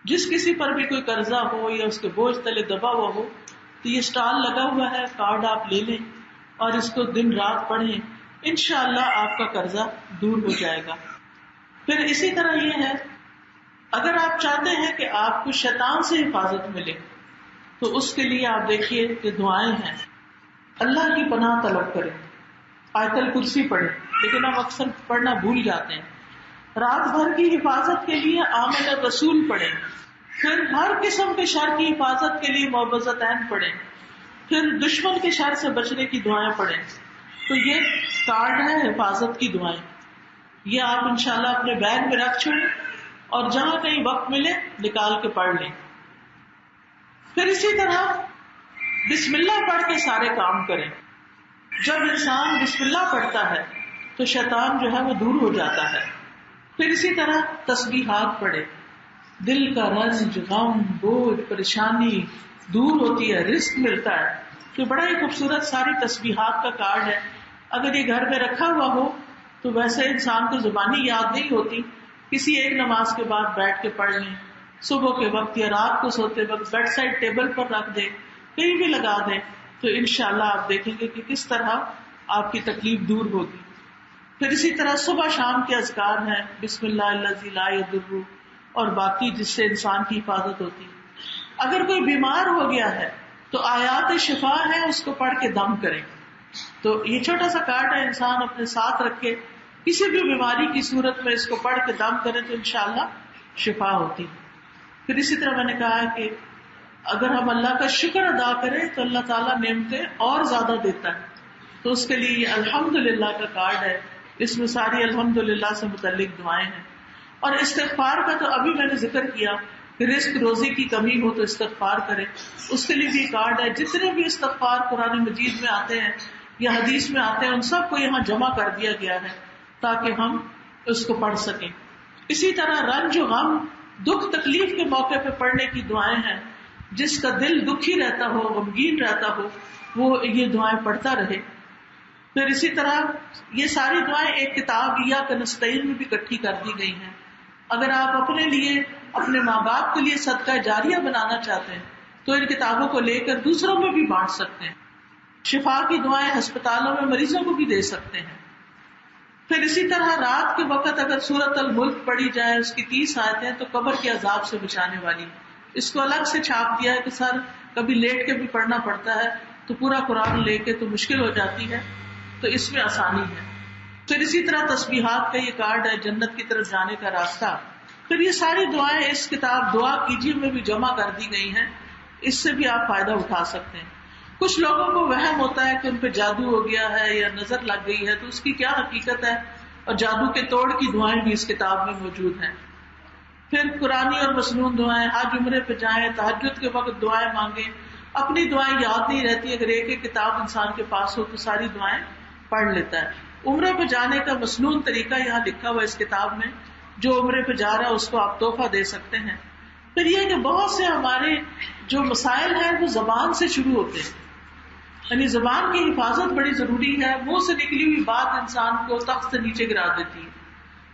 جس کسی پر بھی کوئی قرضہ ہو یا اس کے بوجھ تلے دبا ہوا ہو تو یہ اسٹال لگا ہوا ہے، کارڈ آپ لے لیں اور اس کو دن رات پڑھیں، انشاءاللہ آپ کا قرضہ دور ہو جائے گا. پھر اسی طرح یہ ہے اگر آپ چاہتے ہیں کہ آپ کو شیطان سے حفاظت ملے تو اس کے لیے آپ دیکھیے کہ دعائیں ہیں. اللہ کی پناہ طلب کریں، آیت الکرسی پڑھیں، لیکن ہم اکثر پڑھنا بھول جاتے ہیں. رات بھر کی حفاظت کے لیے آمن الرسول پڑھیں. پھر ہر قسم کے شر کی حفاظت کے لیے معوذتین پڑھیں. پھر دشمن کے شر سے بچنے کی دعائیں پڑھیں. تو یہ کارڈ ہے حفاظت کی دعائیں، یہ آپ انشاءاللہ اپنے بیگ میں رکھ چھوڑیں اور جہاں کہیں وقت ملے نکال کے پڑھ لیں. پھر اسی طرح بسم اللہ پڑھ کے سارے کام کریں. جب انسان بسم اللہ پڑھتا ہے تو شیطان جو ہے وہ دور ہو جاتا ہے. پھر اسی طرح تسبیحات پڑھے. دل کا رنج، غم، بوجھ، پریشانی، دور ہوتی ہے، رزق ملتا ہے. تو بڑا ہی خوبصورت ساری تسبیحات کا کارڈ ہے. اگر یہ گھر میں رکھا ہوا ہو تو ویسے انسان کو زبانی یاد نہیں ہوتی، کسی ایک نماز کے بعد بیٹھ کے پڑھ لیں، صبح کے وقت یا رات کو سوتے وقت بیڈ سائڈ ٹیبل پر رکھ دیں، کہیں بھی لگا دیں، تو انشاءاللہ آپ دیکھیں گے کہ کس طرح آپ کی تکلیف دور ہوگی. پھر اسی طرح صبح شام کے اذکار ہیں، بسم اللہ الذی لا یضر، اور باقی جس سے انسان کی حفاظت ہوتی. اگر کوئی بیمار ہو گیا ہے تو آیات شفا ہے، اس کو پڑھ کے دم کریں. تو یہ چھوٹا سا کارڈ ہے، انسان اپنے ساتھ رکھے، کسی بھی بیماری کی صورت میں اس کو پڑھ کے دم کرے تو انشاءاللہ شفا ہوتی. پھر اسی طرح میں نے کہا کہ اگر ہم اللہ کا شکر ادا کریں تو اللہ تعالیٰ نعمتیں اور زیادہ دیتا ہے. تو اس کے لیے یہ الحمدللہ کا کارڈ ہے، اس میں ساری الحمدللہ سے متعلق دعائیں ہیں. اور استغفار کا تو ابھی میں نے ذکر کیا کہ رزق روزی کی کمی ہو تو استغفار کریں، اس کے لیے بھی کارڈ ہے. جتنے بھی استغفار قرآن مجید میں آتے ہیں یا حدیث میں آتے ہیں ان سب کو یہاں جمع کر دیا گیا ہے تاکہ ہم اس کو پڑھ سکیں. اسی طرح رنج و غم، دکھ تکلیف کے موقع پہ پڑھنے کی دعائیں ہیں. جس کا دل دکھی رہتا ہو، غمگین رہتا ہو، وہ یہ دعائیں پڑھتا رہے. پھر اسی طرح یہ ساری دعائیں ایک کتاب ایاک نستعین میں بھی اکٹھی کر دی گئی ہیں. اگر آپ اپنے لیے، اپنے ماں باپ کے لیے صدقہ جاریہ بنانا چاہتے ہیں تو ان کتابوں کو لے کر دوسروں میں بھی بانٹ سکتے ہیں. شفا کی دعائیں ہسپتالوں میں مریضوں کو بھی دے سکتے ہیں. پھر اسی طرح رات کے وقت اگر سورۃ الملک پڑھی جائے، اس کی 30 آیتیں، تو قبر کے عذاب سے بچانے والی. اس کو الگ سے چھاپ دیا ہے کہ سر کبھی لیٹ کے بھی پڑھنا پڑتا ہے تو پورا قرآن لے کے تو مشکل ہو جاتی ہے، تو اس میں آسانی ہے. پھر اسی طرح تسبیحات کا یہ کارڈ ہے، جنت کی طرف جانے کا راستہ. پھر یہ ساری دعائیں اس کتاب دعا کیجیے میں بھی جمع کر دی گئی ہیں، اس سے بھی آپ فائدہ اٹھا سکتے ہیں. کچھ لوگوں کو وہم ہوتا ہے کہ ان پہ جادو ہو گیا ہے یا نظر لگ گئی ہے، تو اس کی کیا حقیقت ہے، اور جادو کے توڑ کی دعائیں بھی اس کتاب میں موجود ہیں. پھر قرآنی اور مسنون دعائیں، حج عمرے پہ جائیں، تہجد کے وقت دعائیں مانگیں. اپنی دعائیں یاد نہیں رہتی، اگر ایک ایک کتاب انسان کے پاس ہو تو ساری دعائیں پڑھ لیتا ہے. عمرے پہ جانے کا مسنون طریقہ یہاں لکھا ہوا اس کتاب میں، جو عمرے پہ جا رہا ہے اس کو آپ تحفہ دے سکتے ہیں. پھر یہ کہ بہت سے ہمارے جو مسائل ہیں وہ زبان سے شروع ہوتے ہیں، یعنی زبان کی حفاظت بڑی ضروری ہے. منہ سے نکلی ہوئی بات انسان کو تخت سے نیچے گرا دیتی ہے.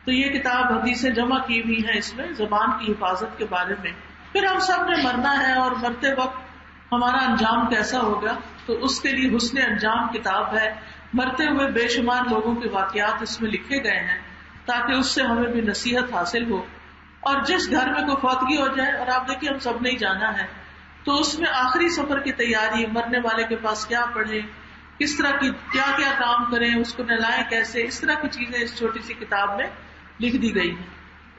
تو یہ کتاب حدیثیں جمع کی ہوئی ہیں اس میں زبان کی حفاظت کے بارے میں. پھر ہم سب نے مرنا ہے اور مرتے وقت ہمارا انجام کیسا ہوگا، تو اس کے لیے حسن انجام کتاب ہے. مرتے ہوئے بے شمار لوگوں کے واقعات اس میں لکھے گئے ہیں تاکہ اس سے ہمیں بھی نصیحت حاصل ہو. اور جس گھر میں کوئی فوتگی ہو جائے، اور آپ دیکھیں ہم سب نے ہی جانا ہے، تو اس میں آخری سفر کی تیاری، مرنے والے کے پاس کیا پڑھیں، کس طرح کی کیا کیا کام کریں، اس کو نہلائیں کیسے، اس طرح کی چیزیں اس چھوٹی سی کتاب میں لکھ دی گئی ہیں.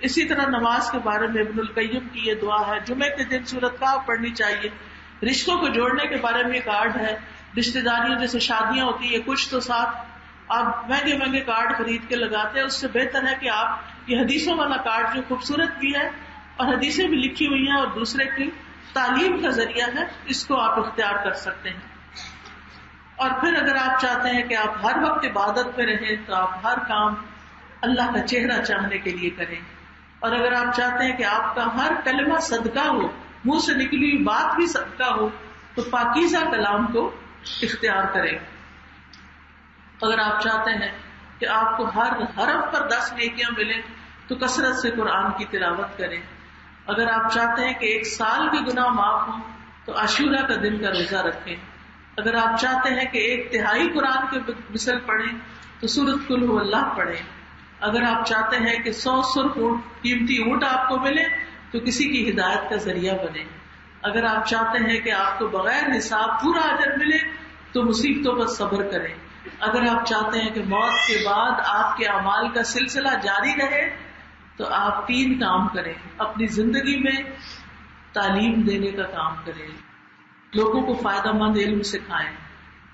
اسی طرح نماز کے بارے میں ابن القیم کی یہ دعا ہے. جمعے کے دن سورۃ کہف پڑھنی چاہیے. رشتوں کو جوڑنے کے بارے میں کارڈ ہے. رشتے داریوں جیسے شادیاں ہوتی ہے، کچھ تو ساتھ آپ مہنگے مہنگے کارڈ خرید کے لگاتے ہیں، اس سے بہتر ہے کہ آپ یہ حدیثوں والا کارڈ جو خوبصورت بھی ہے اور حدیثیں بھی لکھی ہوئی ہیں اور دوسرے کی تعلیم کا ذریعہ ہے، اس کو آپ اختیار کر سکتے ہیں. اور پھر اگر آپ چاہتے ہیں کہ آپ ہر وقت عبادت میں رہیں تو آپ ہر کام اللہ کا چہرہ چاہنے کے لیے کریں. اور اگر آپ چاہتے ہیں کہ آپ کا ہر کلمہ صدقہ ہو، منہ سے نکلی ہوئی بات بھی صدقہ ہو، تو پاکیزہ کلام کو اختیار کریں. اگر آپ چاہتے ہیں کہ آپ کو ہر حرف پر 10 نیکیاں ملیں تو کثرت سے قرآن کی تلاوت کریں. اگر آپ چاہتے ہیں کہ 1 سال کے گناہ معاف ہوں تو عاشورہ کا دن کا روزہ رکھیں. اگر آپ چاہتے ہیں کہ 1/3 قرآن کے مثل پڑھیں تو سورۃ قل ھو اللہ پڑھیں. اگر آپ چاہتے ہیں کہ 100 سرخ قیمتی اونٹ آپ کو ملے تو کسی کی ہدایت کا ذریعہ بنے. اگر آپ چاہتے ہیں کہ آپ کو بغیر حساب پورا اجر ملے تو مصیبتوں پر صبر کریں. اگر آپ چاہتے ہیں کہ موت کے بعد آپ کے اعمال کا سلسلہ جاری رہے تو آپ 3 کام کریں. اپنی زندگی میں تعلیم دینے کا کام کریں، لوگوں کو فائدہ مند علم سکھائیں،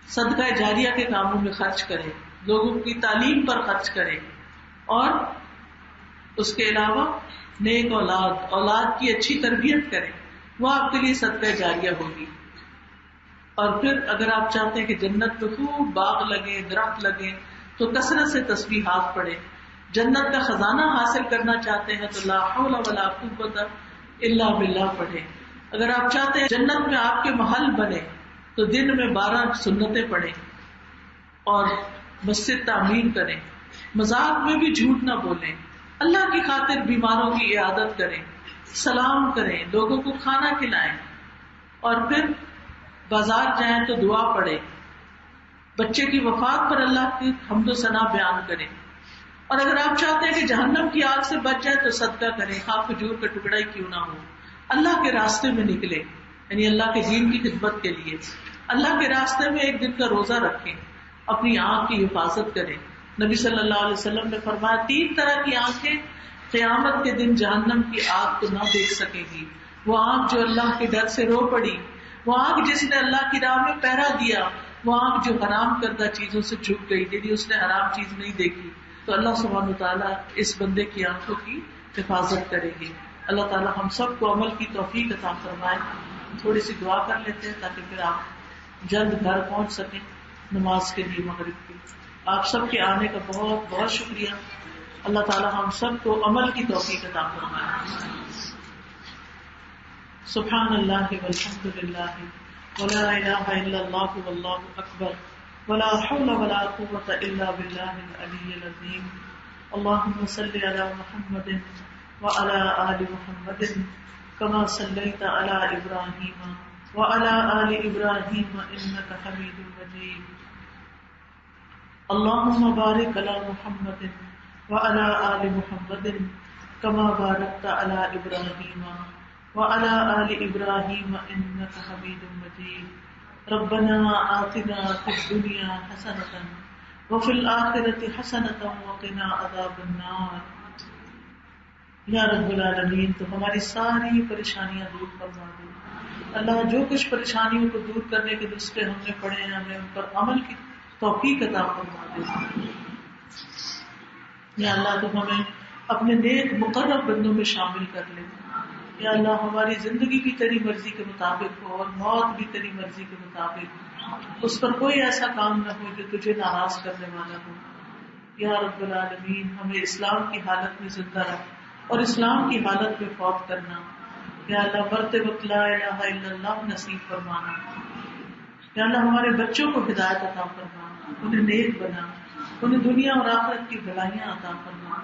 صدقہ جاریہ کے کاموں میں خرچ کریں، لوگوں کی تعلیم پر خرچ کریں، اور اس کے علاوہ نیک اولاد کی اچھی تربیت کریں، وہ آپ کے لیے صدقہ جاریہ ہوگی. اور پھر اگر آپ چاہتے ہیں کہ جنت میں خوب باغ لگے، درخت لگے، تو کثرت سے تسبیحات پڑھیں. جنت کا خزانہ حاصل کرنا چاہتے ہیں تو لا حول ولا قوت الا باللہ پڑھیں. اگر آپ چاہتے ہیں جنت میں آپ کے محل بنے تو دن میں 12 سنتیں پڑھیں اور مسجد تعمیر کریں، مذاق میں بھی جھوٹ نہ بولیں، اللہ کی خاطر بیماروں کی عیادت کریں، سلام کریں، لوگوں کو کھانا کھلائیں، اور پھر بازار جائیں تو دعا پڑھیں، بچے کی وفات پر اللہ کی حمد و ثنا بیان کریں، اور اگر آپ چاہتے ہیں کہ جہنم کی آگ سے بچ جائے تو صدقہ کریں، خواہ کھجور کا ٹکڑا ہی کیوں نہ ہو، اللہ کے راستے میں نکلے، یعنی اللہ کے دین کی خدمت کے لیے، اللہ کے راستے میں ایک دن کا روزہ رکھیں، اپنی آنکھ کی حفاظت کریں۔ نبی صلی اللہ علیہ وسلم نے فرمایا 3 طرح کی آنکھیں قیامت کے دن جہنم کی آگ کو نہ دیکھ سکے گی، وہ آنکھ جو اللہ کے ڈر سے رو پڑی، وہ آنکھ جس نے اللہ کی راہ میں پہرا دیا، وہ آنکھ جو حرام کردہ چیزوں سے جھک گئی، یعنی اس نے حرام چیز نہیں دیکھی۔ تو اللہ سبحانہ وتعالیٰ اس بندے کی آنکھوں کی حفاظت کرے گی۔ اللہ تعالیٰ ہم سب کو عمل کی توفیق عطا فرمائے۔ تھوڑی سی دعا کر لیتے ہیں تاکہ پھر آپ جلد گھر پہنچ سکیں نماز کے لیے مغرب کی۔ آپ سب کے آنے کا بہت بہت شکریہ۔ اللہ تعالیٰ ہم سب کو عمل کی توفیق عطا فرمائے۔ سبحان اللہ والحمد للہ ولا الہ الا اللہ واللہ اکبر ولا حول ولا قوة الا باللہ العلی العظیم۔ اللہم صل علی محمد وعلی آل محمد کما صلیت علی ابراہیم وعلی آل ابراہیم انک حمید مجید۔ اللہم بارک علی محمد وعلی آل محمد کما بارکت علی ابراہیم وعلی آل ابراہیم انک حمید مجید۔ ربنا آتنا فی الدنیا حسنۃ وفی الآخرۃ حسنۃ وقنا عذاب النار۔ یا رب العالمین تو ہماری ساری پریشانیاں دور فرما دے۔ اللہ جو کچھ پریشانیوں کو دور کرنے کے نسخے ہم نے پڑھے ہیں ہمیں ان پر عمل کی توفیق عطا فرما دے۔ یا اللہ تو ہمیں اپنے نیک مقرب بندوں میں شامل کر لے۔ یا اللہ ہماری زندگی بھی تیری مرضی کے مطابق ہو اور موت بھی تیری مرضی کے مطابق، اس پر کوئی ایسا کام نہ ہو جو تجھے ناراض کرنے والا ہو۔ یا رب العالمین ہمیں اسلام کی حالت میں زندہ رکھ اور اسلام کی حالت میں فوت کرنا۔ یا اللہ مرتے وقت لا الہ الا اللہ نصیب فرمانا۔ یا اللہ ہمارے بچوں کو ہدایت عطا فرما، انہیں نیک بنا، انہیں دنیا اور آخرت کی بھلائیاں عطا فرما۔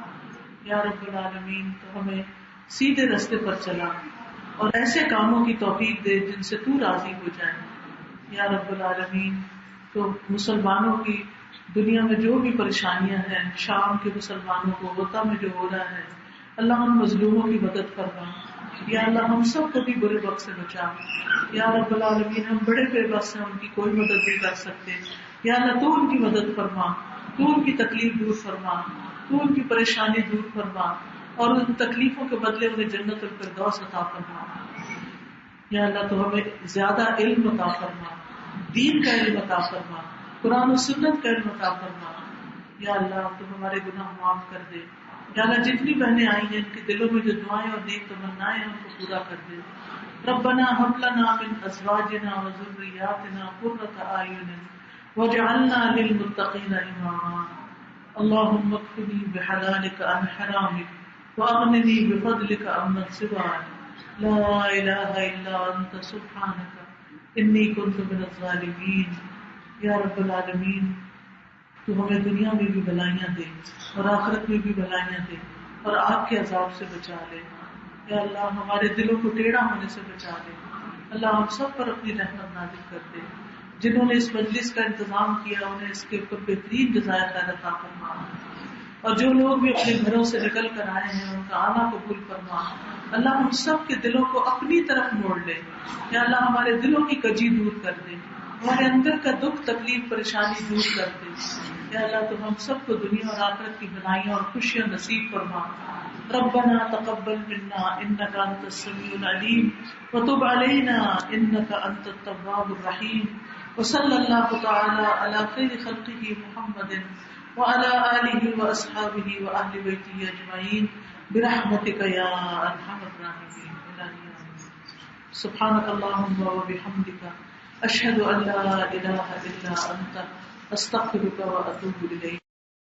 یا رب العالمین تو ہمیں سیدھے راستے پر چلا اور ایسے کاموں کی توفیق دے جن سے تو راضی ہو جائے۔ یا رب العالمین تو مسلمانوں کی دنیا میں جو بھی پریشانیاں ہیں، شام کے مسلمانوں کو، غوطہ میں جو ہو رہا ہے، اللہ ان مظلوموں کی مدد فرما۔ یا اللہ ہم سب کو بھی برے وقت سے بچا۔ یا رب العالمین ہم بڑے بے بس ہیں، ان کی کوئی مدد نہیں کر سکتے۔ یا اللہ تو ان کی مدد فرما، تو ان کی تکلیف دور فرما، تو ان کی پریشانی دور فرما اور ان تکلیفوں کے بدلے انہیں جنت الفردوس عطا فرما۔ یا اللہ تو ہمیں زیادہ علم عطا فرما، دین کا علم عطا فرما، قرآن و سنت کا علم عطا فرما۔ یا اللہ تو ہمارے گناہ معاف کر دے۔ یا اللہ جتنی بہنیں آئی ہیں ان کے دلوں میں جو دعائیں اور نیک تمنائیں ہیں ان کو پورا کر دے۔ ربنا هب لنا من ازواجنا وذرياتنا قرة اعين واجعلنا للمتقين اماما۔ اللهم اكفني بحلالك عن حرامك واغنني بفضلك عمن سواك، لا اله الا انت سبحانك انی كنت من الظالمین۔ یا رب العالمین تو ہمیں دنیا میں بھی بھلائیاں دے اور آخرت میں بھی بھلائیاں دے اور آگ کے عذاب سے بچا لے۔ یا اللہ ہمارے دلوں کو ٹیڑھا ہونے سے بچا لے۔ اللہ ہم سب پر اپنی رحمت نازل کر دے۔ جنہوں نے اس مجلس کا انتظام کیا انہیں اس کے اوپر بہترین جزائے خیر عطا فرما، اور جو لوگ بھی اپنے گھروں سے نکل کر آئے ہیں ان کا آنا قبول فرما۔ اللہ ہم سب کے دلوں کو اپنی طرف موڑ لے۔ یا اللہ ہمارے دلوں کی کجی دور کر دے، ہمارے اندر کا دکھ تکلیف پریشانی دور کر دے۔ یا اللہ تو ہم سب کو دنیا اور آخرت کی بھلائیاں اور خوشیاں نصیب فرما۔ ربنا تقبل منا انك انت السميع العليم وتب علينا انك انت التواب الرحيم، وصلى الله تعالى على خير خلقه محمد وعلى آله واصحابه واهل بيته اجمعين برحمتك يا ارحم الراحمين۔ سبحانك اللهم وبحمدك اشهد ان لا اله الا انت استغفرك واتوب اليك۔